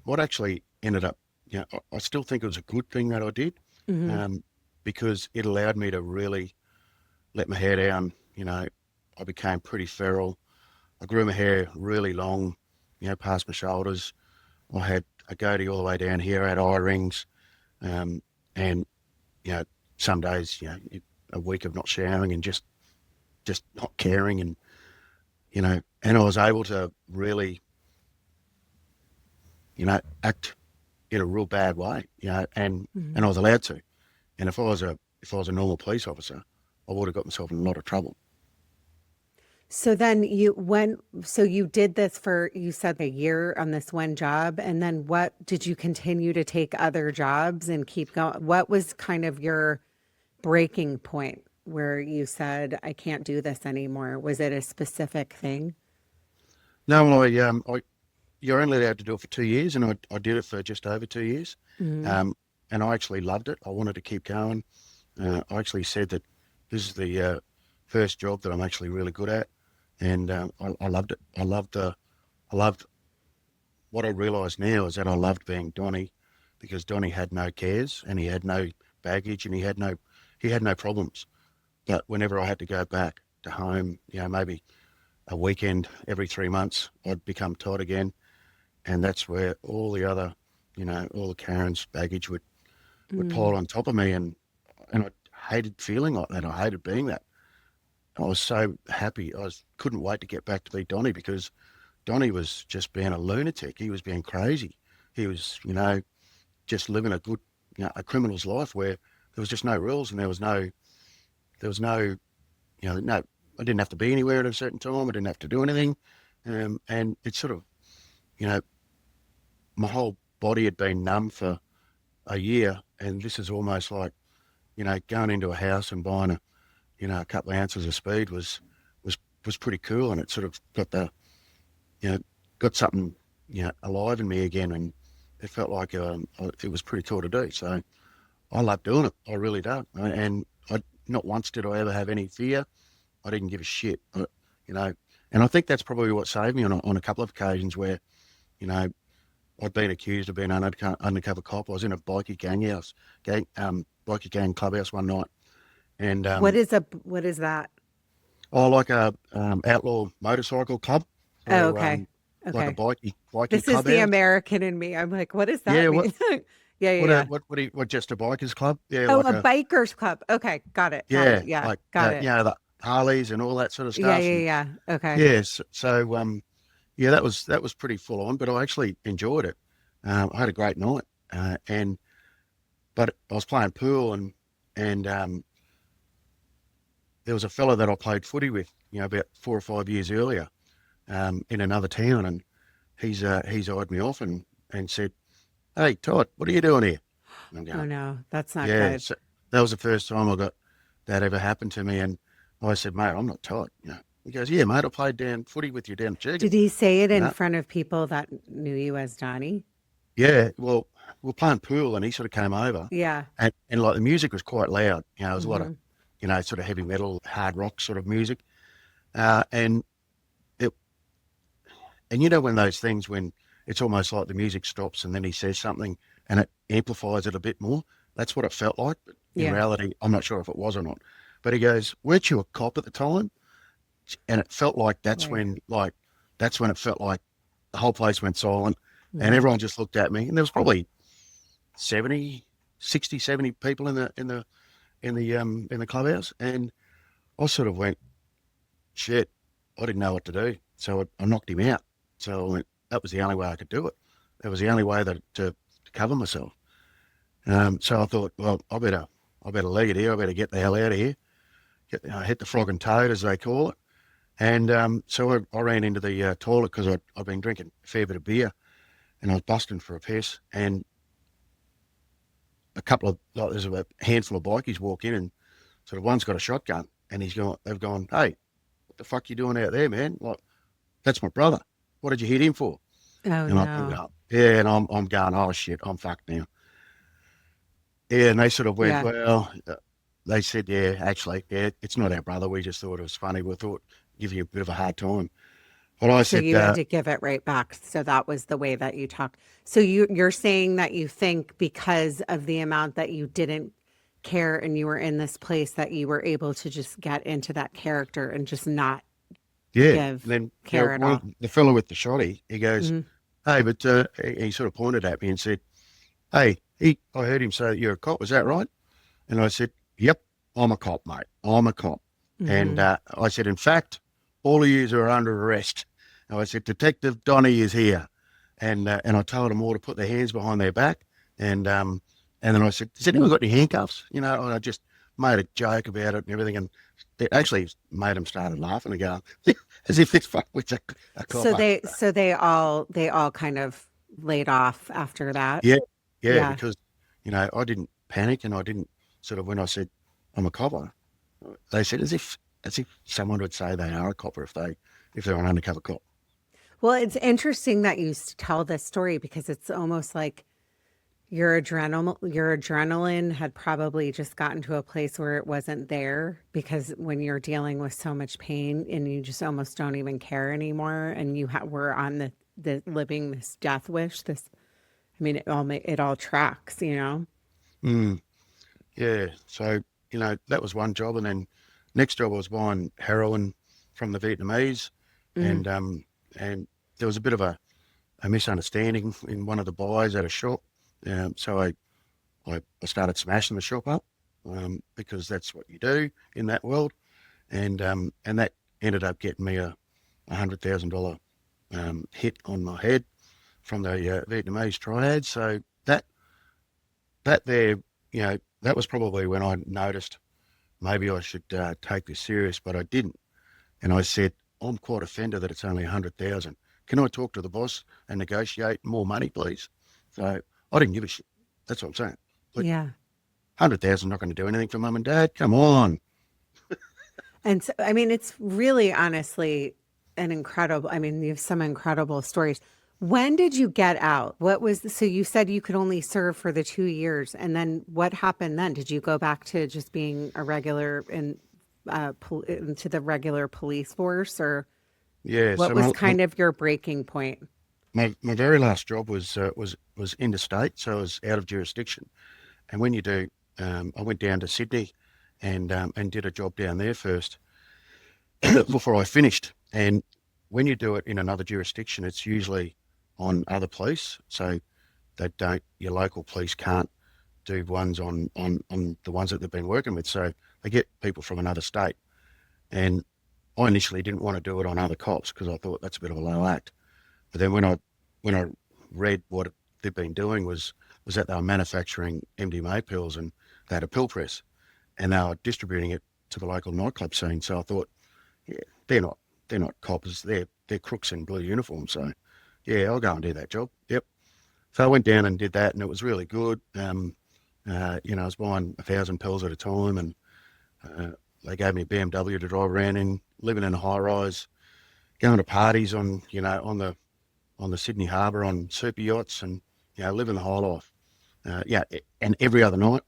What actually ended up, I still think it was a good thing that I did, Hmm. um, because it allowed me to really let my hair down. I became pretty feral. I grew my hair really long, past my shoulders. I had a goatee all the way down here. I had eye rings, and some days, a week of not showering and just not caring, and and I was able to really, act in a real bad way, and I was allowed to. And if I was a normal police officer, I would have got myself in a lot of trouble. So then you did this for, you said, a year on this one job, and then what did you continue to take other jobs and keep going? What was kind of your breaking point where you said, I can't do this anymore? Was it a specific thing? No, well, you're only allowed to do it for 2 years, and I did it for just over 2 years. Mm-hmm. And I actually loved it. I wanted to keep going. I actually said that this is the first job that I'm actually really good at, and I loved it. I loved what I realised now is that I loved being Donny, because Donny had no cares and he had no baggage and he had no problems. But whenever I had to go back to home, maybe a weekend every 3 months, I'd become Todd again, and that's where all the other, all the Karen's baggage would pile on top of me, and I hated feeling like that. I hated being that. I was so happy. Couldn't wait to get back to be Donny, because Donny was just being a lunatic. He was being crazy. He was, just living a good, a criminal's life where there was just no rules, and there was no, no, I didn't have to be anywhere at a certain time. I didn't have to do anything. And it's sort of, my whole body had been numb for a year, and this is almost like, going into a house and buying a couple of ounces of speed was pretty cool, and it sort of got got something, alive in me again, and it felt like it was pretty cool to do. So I love doing it. I really do. And not once did I ever have any fear. I didn't give a shit, and I think that's probably what saved me on a couple of occasions where, I'd been accused of being an undercover cop. I was in a bikie bikie gang clubhouse one night, and What is that? like a outlaw motorcycle club. Oh, So, okay. like a Okay. bikie This is clubhouse. the American in me. I'm like, what does Yeah, that mean? Yeah, yeah, yeah. what just a bikers club? Yeah, Oh, like a bikers club. Okay, got it. Got it. Yeah, like got it. the Harleys and all that sort of Yeah, stuff. yeah, And yeah. Okay. yes, so yeah, that was pretty full on, but I actually enjoyed it. I had a great night, but I was playing pool, and there was a fella that I played footy with, about 4 or 5 years earlier, in another town, and he's eyed me off and said, "Hey, Todd, what are you doing here?" And I'm Oh going, no, that's not "Yeah." good. So that was the first time I got that ever happened to me, and I said, "Mate, I'm not Todd." He goes, "Yeah, mate, I played down footy with you down at Jurgen." Did he say it in No, front of people that knew you as Donny? yeah, well, we were playing pool, and he sort of came over, Yeah. and like the music was quite loud. It was a lot of, Hmm. sort of heavy metal, hard rock sort of music, and it, and when those things, when it's almost like the music stops and then he says something and it amplifies it a bit more. That's what it felt like. But in Yeah. reality, I'm not sure if it was or not. But he goes, "Weren't you a cop at the time?" And it felt like Right. that's when it felt like the whole place went silent, and Hmm. everyone just looked at me. And there was probably 70, 60, 70 people in the clubhouse, and I sort of went, "Shit, I didn't know what to do." So I knocked him out. So I went, that was the only way I could do it. That was the only way to cover myself. So I thought, well, I better leave it here. I better get the hell out of here. Hit the frog and toad, as they call it. And so I ran into the toilet because I'd been drinking a fair bit of beer, and I was busting for a piss. And there's a handful of bikies walk in, and sort of one's got a shotgun, and they've gone, "Hey, what the fuck you doing out there, man? Like, that's my brother. What did you hit him for?" Oh And I'm no. going, "Yeah," and I'm going, "Oh shit, I'm fucked now." Yeah, and they sort of went, Yeah. "Well," they said, "Yeah, actually, yeah, it's not our brother. We just thought it was funny. We thought give you a bit of a hard time." But I So said, you had to give it right back. So that was the way that you talked. So you're saying that you think because of the amount that you didn't care and you were in this place that you were able to just get into that character and just not Yeah. give And then care at all. the fellow with the shotty, he goes, Hmm. hey, but he sort of pointed at me and said, hey, I heard him say that you're a cop. Is that right? And I said, yep, I'm a cop, mate. I'm a cop. And Hmm. I said, in fact, all of you are under arrest. And I said, Detective Donny is here. And I told them all to put their hands behind their back. And then I said, has anyone got any handcuffs? And I just made a joke about it and everything. And it actually made them started laughing and going, as if this fuck was a So copper. they all kind of laid off after that. Yeah, yeah, Yeah. because, I didn't panic and I didn't sort of, when I said, I'm a copper, they said as if someone would say they are a copper if they're an undercover cop. Well, it's interesting that you tell this story because it's almost like your adrenaline had probably just gotten to a place where it wasn't there because when you're dealing with so much pain and you just almost don't even care anymore and you were on the living this death wish, this, I mean, it all tracks, you know? Mm, yeah. So, that was one job. And then next job I was buying heroin from the Vietnamese. Mm. And there was a bit of a misunderstanding in one of the buys at a shop. So I started smashing the shop up because that's what you do in that world. And that ended up getting me a $100,000 hit on my head from the Vietnamese Triads. So that there, that was probably when I noticed maybe I should take this serious, but I didn't. And I said, I'm quite offended that it's only 100,000. Can I talk to the boss and negotiate more money, please? So I didn't give a shit. That's what I'm saying. Like Yeah. 100,000 not going to do anything for mum and dad. Come on. And so, I mean, it's really honestly I mean, you have some incredible stories. When did you get out? So you said you could only serve for the 2 years. And then what happened then? Did you go back to just being a regular into the regular police force or Yeah. what So was kind of your breaking point? my very last job was interstate, so I was out of jurisdiction. And when you do, I went down to Sydney and did a job down there first before I finished. And when you do it in another jurisdiction, it's usually on other police. So your local police can't do ones on the ones that they've been working with. So they get people from another state. And I initially didn't want to do it on other cops because I thought that's a bit of a low act. But then when I read what they've been doing was that they were manufacturing MDMA pills and they had a pill press and they were distributing it to the local nightclub scene. So I thought, yeah, they're not coppers, they're crooks in blue uniforms. So yeah, I'll go and do that job. Yep. So I went down and did that, and it was really good. I was buying 1,000 pills at a time, and uh, they gave me a BMW to drive around in, living in a high rise, going to parties on the Sydney Harbour on super yachts, and living the high life. And every other night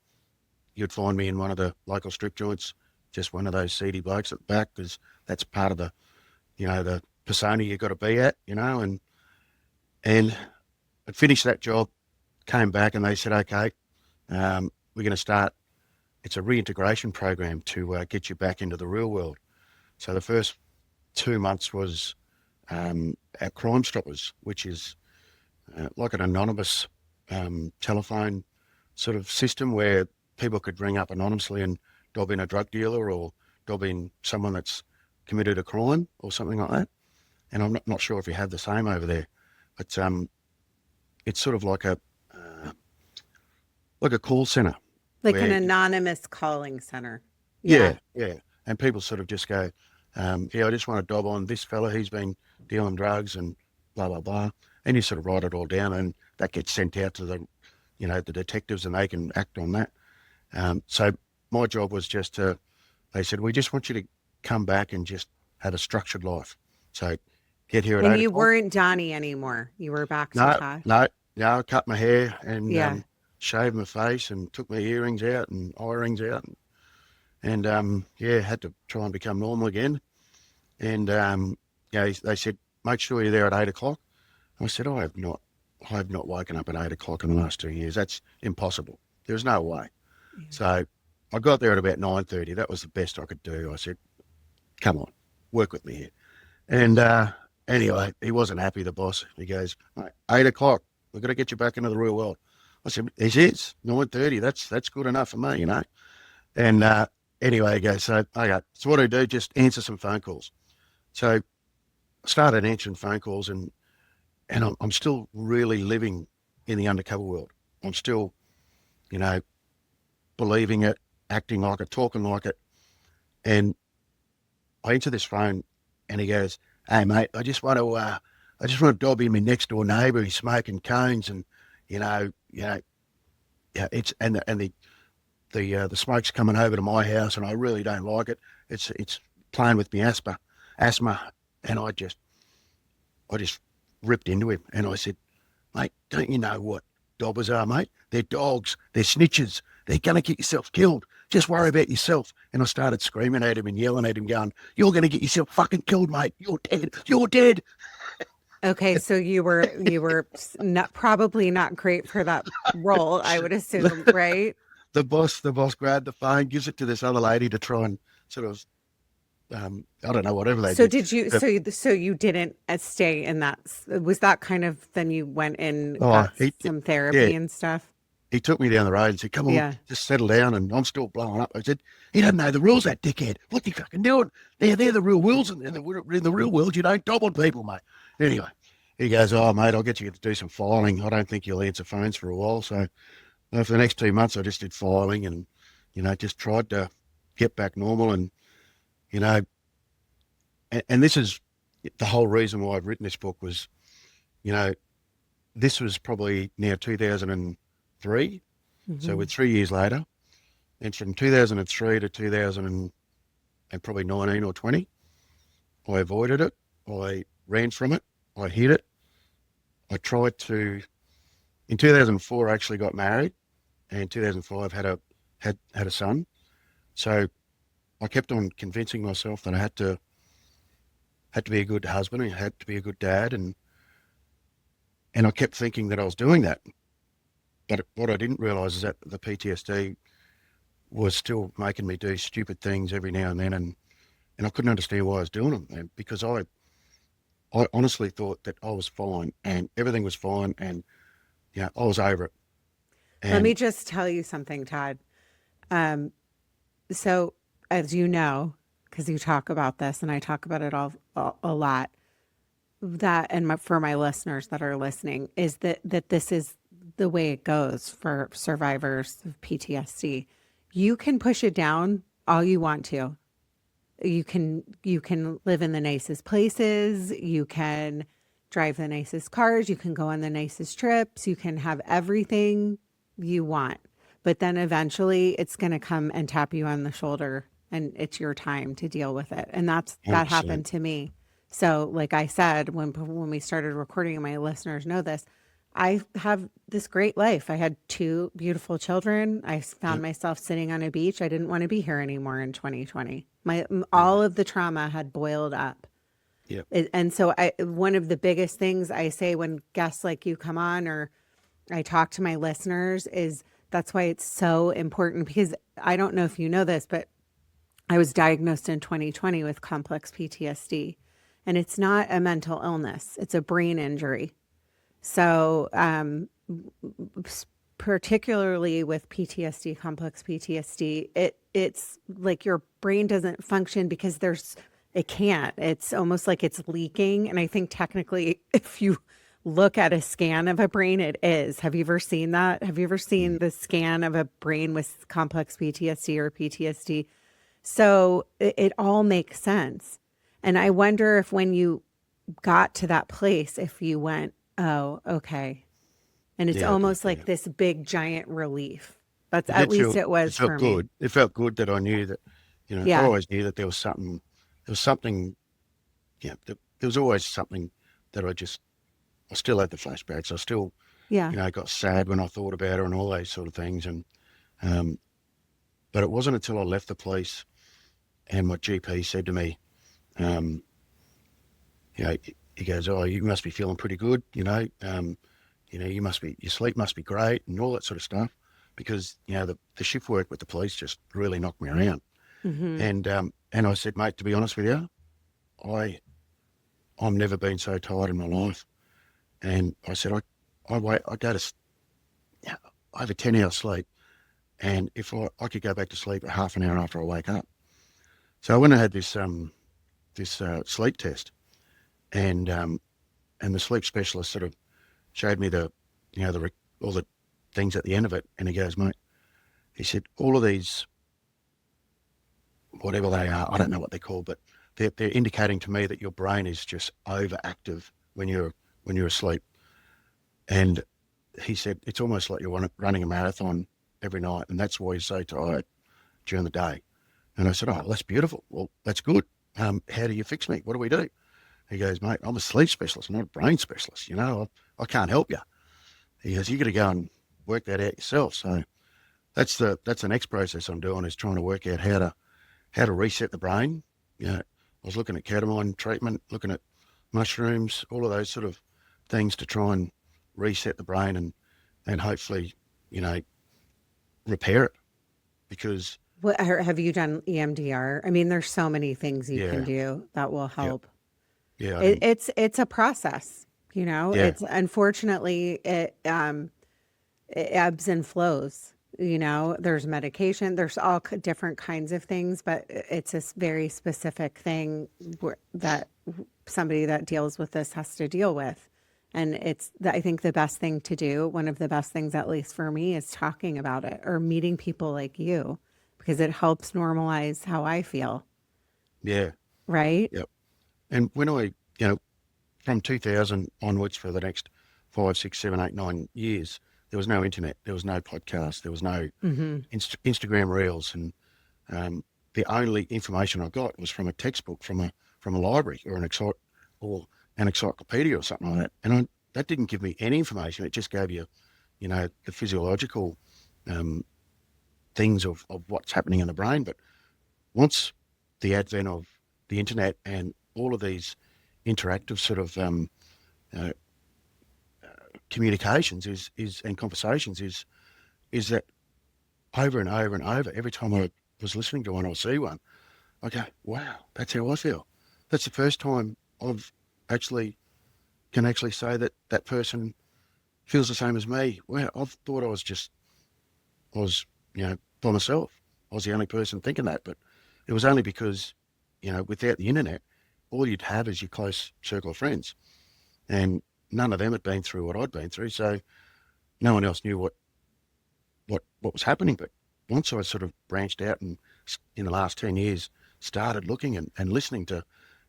you'd find me in one of the local strip joints, just one of those seedy blokes at the back, because that's part of the persona you got to be at, and I finished that job, came back, and they said, okay, we're going to start. It's a reintegration program to get you back into the real world. So the first 2 months was our Crime Stoppers, which is like an anonymous telephone sort of system where people could ring up anonymously and dob in a drug dealer or dob in someone that's committed a crime or something like that. And I'm not sure if you have the same over there, but it's sort of like a call center Like an where, anonymous calling center. Yeah. yeah. And people sort of just go, I just want to dob on this fella. He's been dealing drugs and blah, blah, blah. And you sort of write it all down and that gets sent out to the detectives and they can act on that. So my job was they said, we just want you to come back and just have a structured life. So get here at And eight you o'clock. weren't Donnie anymore. You were back to No, Todd. no, no, I cut my hair and Yeah. shaved my face and took my earrings out and eye rings out. And had to try and become normal again. And they said, make sure you're there at 8 o'clock. I said, I have not woken up at 8 o'clock in the last 2 years. That's impossible. There's no way. Yeah. So I got there at about 9:30. That was the best I could do. I said, come on, work with me here. And anyway, he wasn't happy, the boss. He goes, mate, 8 o'clock, we've got to get you back into the real world. I said, it is 9:30. That's good enough for me, you know. And anyway, he goes, so okay, so what do I do? Just answer some phone calls. So I started answering phone calls, and I'm still really living in the undercover world. I'm still, you know, believing it, acting like it, talking like it. And I answer this phone, and he goes, "Hey mate, I just want to dob in my next door neighbour. He's smoking cones, and yeah, it's the smoke's coming over to my house, and I really don't like it. It's playing with me asthma, and I just ripped into him, and I said, mate, don't you know what dobbers are, mate? They're dogs. They're snitches. They're going to get yourself killed. Just worry about yourself." And I started screaming at him and yelling at him, going, "You're going to get yourself fucking killed, mate. You're dead. You're dead." Okay, so you were not probably not great for that role, I would assume, right? The boss grabbed the phone, gives it to this other lady to try and sort of, I don't know, whatever they So did. did you But, so you didn't stay in that was that kind of then you went and oh, got some yeah, therapy and stuff? he took me down the road and said, "Come on, Yeah. just settle down." And I'm still blowing up. I said, "He doesn't know the rules, that dickhead. What are you fucking doing? They're the real rules, and in the real world, you don't dob on people, mate." Anyway, he goes, "Oh, mate, I'll get you to do some filing. I don't think you'll answer phones for a while." So for the next 2 months, I just did filing and, just tried to get back normal. And, you know, and this is the whole reason why I've written this book was, you know, this was probably now 2003. So we're Hmm. 3 years later. And from 2003 to 2000 and probably 19 or 20, I avoided it. I ran from it. I hid it. I tried to, in 2004, I actually got married. And in 2005, had a son. So I kept on convincing myself that I had to be a good husband, and I had to be a good dad, and I kept thinking that I was doing that. But what I didn't realise is that the PTSD was still making me do stupid things every now and then, and I couldn't understand why I was doing them. And because I honestly thought that I was fine and everything was fine, and I was over it. Let me And just tell you something, Todd. Um, so as you know, because you talk about this and I talk about it a lot, that and for my listeners that are listening is that this is the way it goes for survivors of PTSD. You can push it down all you want to. You can live in the nicest places, you can drive the nicest cars, you can go on the nicest trips, you can have everything you want. But then eventually it's going to come and tap you on the shoulder and it's your time to deal with it. And that 100%, happened to me. So like I said when we started recording, and my listeners know this, I have this great life. I had two beautiful children. I found yeah, myself sitting on a beach. I didn't want to be here anymore in 2020. yeah, All of the trauma had boiled up. yeah, And so one of the biggest things I say when guests like you come on or I talk to my listeners is that's why it's so important, because I don't know if you know this, but I was diagnosed in 2020 with complex PTSD, and it's not a mental illness. It's a brain injury. So, particularly with PTSD, complex PTSD, it's like your brain doesn't function because it can't. It's almost like it's leaking. And I think technically, if you look at a scan of a brain, it is. Have you ever seen that? Have you ever mm, seen the scan of a brain with complex PTSD or PTSD? So it all makes sense. And I wonder if when you got to that place, if you went, oh, okay. And it's yeah, I did, almost yeah. like this big giant relief. That's It at did least feel, it it was felt for me. good. It felt good that I knew that, I Yeah. always knew that there was something, there was always something that I still had the flashbacks. I still, Yeah. got sad when I thought about her and all those sort of things. Um, but it wasn't until I left the place and my GP said to me, um, he goes, "Oh, you must be feeling pretty good, your sleep must be great and all that sort of stuff." Because, the shift work with the police just really knocked me around. Hmm. And I said, "Mate, to be honest with you, I I've never been so tired in my life. And I said, I wait, I go to, I have a 10-hour sleep. And if I could go back to sleep half an hour after I wake up. So I went and had this sleep test, and the sleep specialist sort of showed me all the things at the end of it, and he goes, mate, he said, all of these, whatever they are, I don't know what they're called, but they're indicating to me that your brain is just overactive when you're asleep. And he said it's almost like you're running a marathon every night, and that's why you're so tired during the day. And I said, oh, that's beautiful. Well, that's good. How do you fix me? What do we do? He goes, mate, I'm a sleep specialist, I'm not a brain specialist. I can't help you. He goes, you got to go and work that out yourself. So that's the next process I'm doing, is trying to work out how to reset the brain. I was looking at ketamine treatment, looking at mushrooms, all of those sort of things to try and reset the brain and hopefully, repair it. Because Have you done EMDR? I mean, there's so many things you can yeah, do that will yeah, help. yeah, It's a process, yeah, it's unfortunately it ebbs and flows. There's medication, there's all different kinds of things, but it's a very specific thing that somebody that deals with this has to deal with. And I think the best thing to do, one of the best things, at least for me, is talking about it or meeting people like you, because it helps normalize how I feel, yeah, right? yeah. And when from 2000 onwards for the next 5, 6, 7, 8, 9 years, there was no internet, there was no podcast, there was no Mm-hmm. Instagram reels, and the only information I got was from a textbook from a library or or an encyclopedia or something like that. And that didn't give me any information. It just gave you, the physiological things of what's happening in the brain. But once the advent of the internet and all of these interactive sort of uh, communications is and conversations is that over and over and over, every time I was listening to one or see one, I go, wow, that's how I feel. That's the first time I've can actually say that that person feels the same as me. Wow, I thought I was, by myself. I was the only person thinking that, but it was only because, without the internet, all you'd have is your close circle of friends, and none of them had been through what I'd been through, so no one else knew what was happening. But once I sort of branched out and in the last 10 years started looking and listening to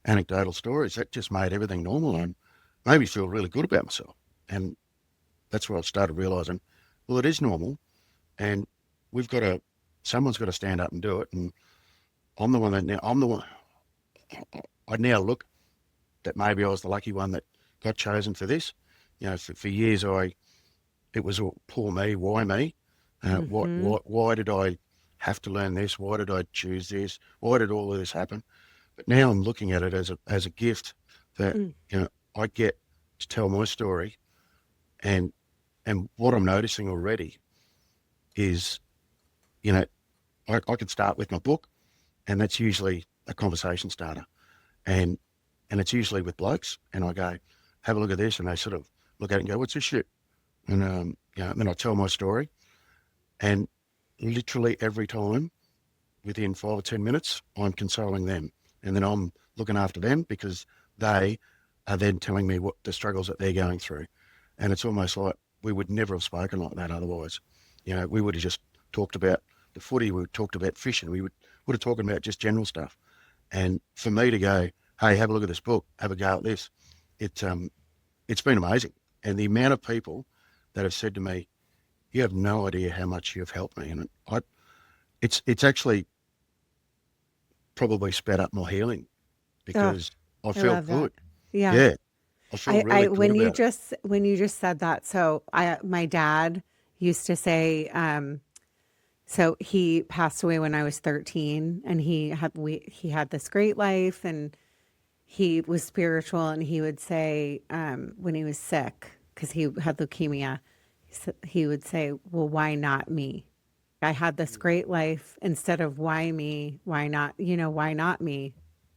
anecdotal stories, that just made everything normal and made me feel really good about myself. And that's where I started realising, well, it is normal, and someone's got to stand up and do it. And I'm the one, I now look that maybe I was the lucky one that got chosen for this. For years it was all poor me, why me? Mm-hmm. Why did I have to learn this? Why did I choose this? Why did all of this happen? But now I'm looking at it as a gift that, I get to tell my story, and what I'm noticing already is, you know, I can start with my book, and that's usually a conversation starter. And it's usually with blokes, and I go, have a look at this, and they sort of look at it and go, what's this shit? And and then I tell my story, and literally every time, within 5 or 10 minutes, I'm consoling them, and then I'm looking after them because they are then telling me what the struggles that they're going through, and it's almost like we would never have spoken like that otherwise. We would have just talked about the footy, we would talked about fishing, would have talked about just general stuff. And for me to go, hey, have a look at this book, have a go at this, it's been amazing. And the amount of people that have said to me, you have no idea how much you've helped me. And it's actually probably sped up my healing Oh, because I I felt love that. good. Yeah. Yeah, I feel I really good about it. when you just said that, so my dad used to say, so he passed away when I was 13, and he had this great life, and he was spiritual, and he would say, when he was sick, because he had leukemia, he would say, well, why not me? I had this great life. Instead of why me, why not, why not me?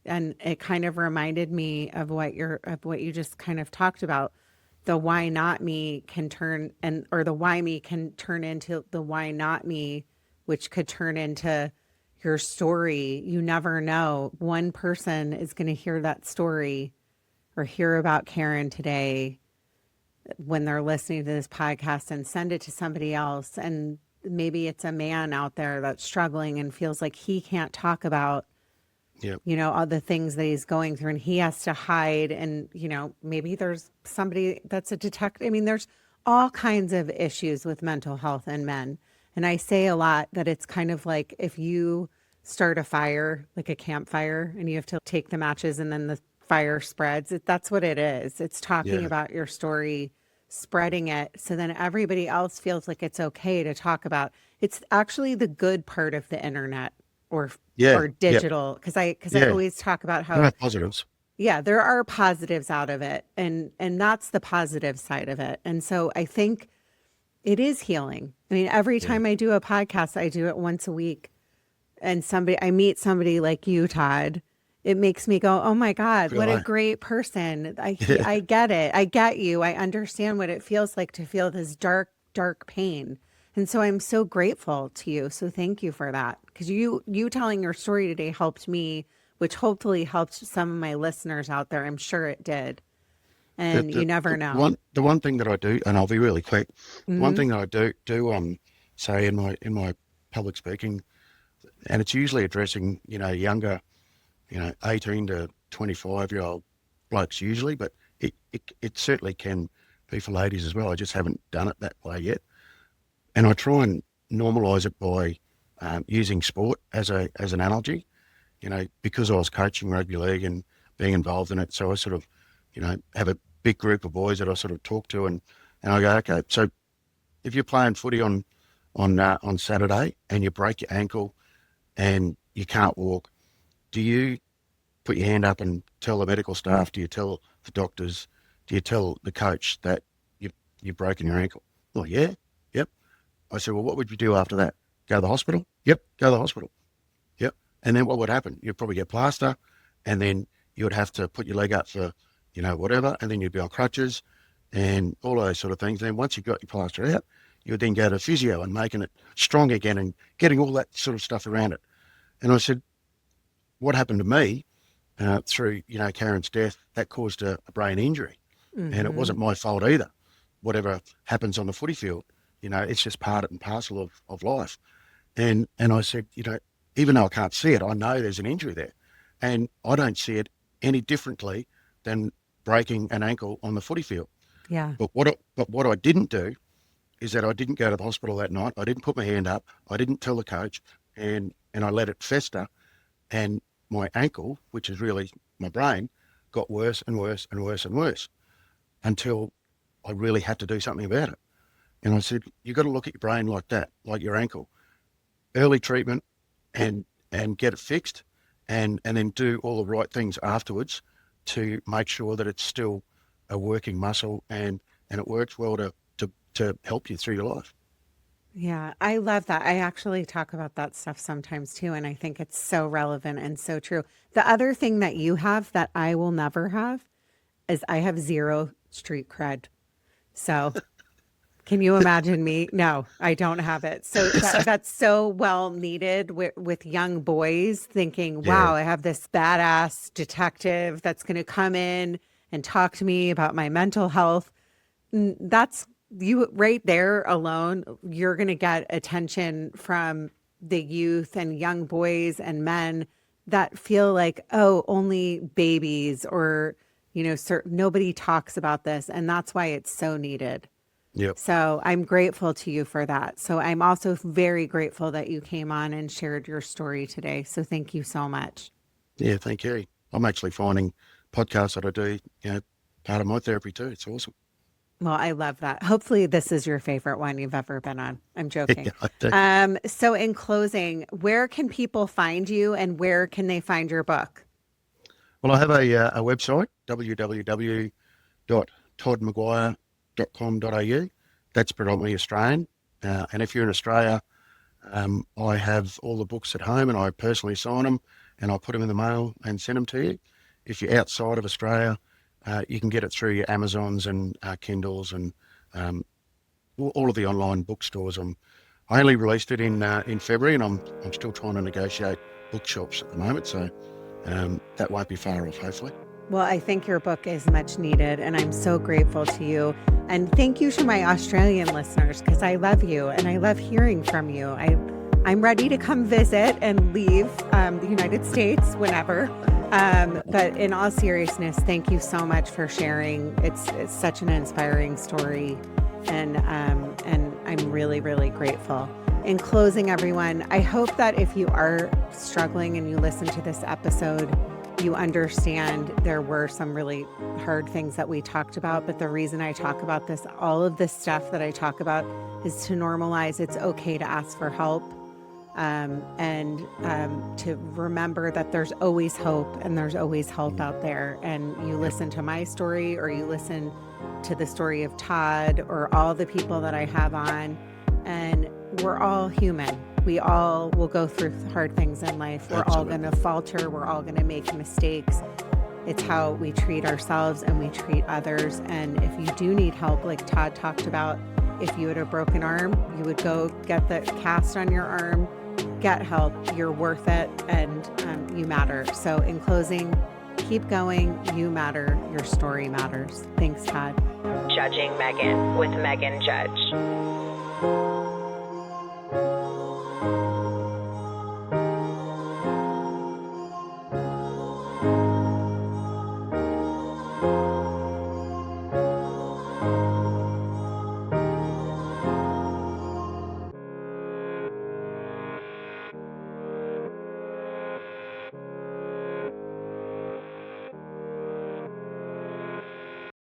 And it kind of reminded me of what you just kind of talked about. The why not me can turn or the why me can turn into the why not me, which could turn into your story. You never know. One person is going to hear that story or hear about Karen today when they're listening to this podcast and send it to somebody else. And maybe it's a man out there that's struggling and feels like he can't talk about, Yep. all the things that he's going through and he has to hide. And, maybe there's somebody that's a detective. I mean, there's all kinds of issues with mental health in men. And I say a lot that it's kind of like if you start a fire, like a campfire, and you have to take the matches and then the fire spreads. That's what it is. It's talking Yeah. about your story, spreading it. So then everybody else feels like it's okay to talk about. It's actually the good part of the internet or Yeah. Yep. digital. Cause I Yeah. always talk about There how, are positives. yeah, there are positives out of it. And that's the positive side of it. And so I think it is healing. I mean, every Yeah. time I do a podcast, I do it once a week and I meet somebody like you, Todd, it makes me go, oh my God, what a Right. great person. Yeah. I get it. I get you. I understand what it feels like to feel this dark, dark pain. And so I'm so grateful to you. So thank you for that. Because you telling your story today helped me, which hopefully helped some of my listeners out there. I'm sure it did. And you never know. The one thing that I do, and I'll be really quick. The one Hmm. thing that I do say in my public speaking, and it's usually addressing younger 18 to 25-year-old blokes usually, but it certainly can be for ladies as well. I just haven't done it that way yet, and I try and normalise it by using sport as an analogy. Because I was coaching rugby league and being involved in it, so I sort of have a big group of boys that I sort of talk to, and I go, okay, so if you're playing footy on Saturday and you break your ankle and you can't walk, do you put your hand up and tell the medical staff? Do you tell the doctors? Do you tell the coach that you've broken your ankle? Well, yeah, yep. I said, well, what would you do after that? Go to the hospital? Yep, go to the hospital. Yep. And then what would happen? You'd probably get plaster, and then you would have to put your leg up for, whatever, and then you'd be on crutches and all those sort of things. And then once you got your plaster out, you would then go to physio and making it strong again and getting all that sort of stuff around it. And I said, what happened to me through, Karen's death, that caused a brain injury. And it Hmm. wasn't my fault either. Whatever happens on the footy field, it's just part and parcel of life. And I said, even though I can't see it, I know there's an injury there. And I don't see it any differently than breaking an ankle on the footy field. Yeah. But what I didn't do is that I didn't go to the hospital that night. I didn't put my hand up. I didn't tell the coach, and I let it fester. And my ankle, which is really my brain, got worse and worse and worse and worse until I really had to do something about it. And I said, you've got to look at your brain like that, like your ankle. Early treatment and get it fixed, and then do all the right things afterwards to make sure that it's still a working muscle and it works well to help you through your life. Yeah, I love that. I actually talk about that stuff sometimes too. And I think it's so relevant and so true. The other thing that you have that I will never have is I have zero street cred. So can you imagine me? No, I don't have it. So that's so well needed with young boys thinking, Yeah, wow, I have this badass detective that's going to come in and talk to me about my mental health. That's you right there alone. You're going to get attention from the youth and young boys and men that feel like, oh, only babies or, nobody talks about this. And that's why it's so needed. yep, So I'm grateful to you for that. So I'm also very grateful that you came on and shared your story today. So thank you so much. yeah. Thank you. I'm actually finding podcasts that I do, part of my therapy too. It's awesome. Well, I love that. Hopefully, this is your favorite one you've ever been on. I'm Yeah, joking. I do. So, in closing, where can people find you and where can they find your book? Well, I have a website, www.toddmaguire.com.au. That's predominantly Australian. And if you're in Australia, I have all the books at home and I personally sign them and I'll put them in the mail and send them to you. If you're outside of Australia, you can get it through your Amazons and Kindles and all of the online bookstores. I only released it in February, and I'm still trying to negotiate bookshops at the moment, so that won't be far off, hopefully. Well, I think your book is much needed, and I'm so grateful to you. And thank you to my Australian listeners, because I love you and I love hearing from you. I'm ready to come visit and leave the United States whenever. But in all seriousness, thank you so much for sharing. It's such an inspiring story, and I'm really, really grateful. In closing, everyone, I hope that if you are struggling and you listen to this episode, you understand there were some really hard things that we talked about, but the reason I talk about this, all of this stuff that I talk about, is to normalize it's okay to ask for help, and to remember that there's always hope and there's always help out there. And you listen to my story, or you listen to the story of Todd, or all the people that I have on, and we're all human. We all will go through hard things in life. We're all going to falter. We're all going to make mistakes. It's how we treat ourselves and we treat others. And if you do need help, like Todd talked about, if you had a broken arm, you would go get the cast on your arm, get help. You're worth it, and you matter. So in closing, keep going. You matter. Your story matters. Thanks, Todd. Judging Meghan with Meghan Judge.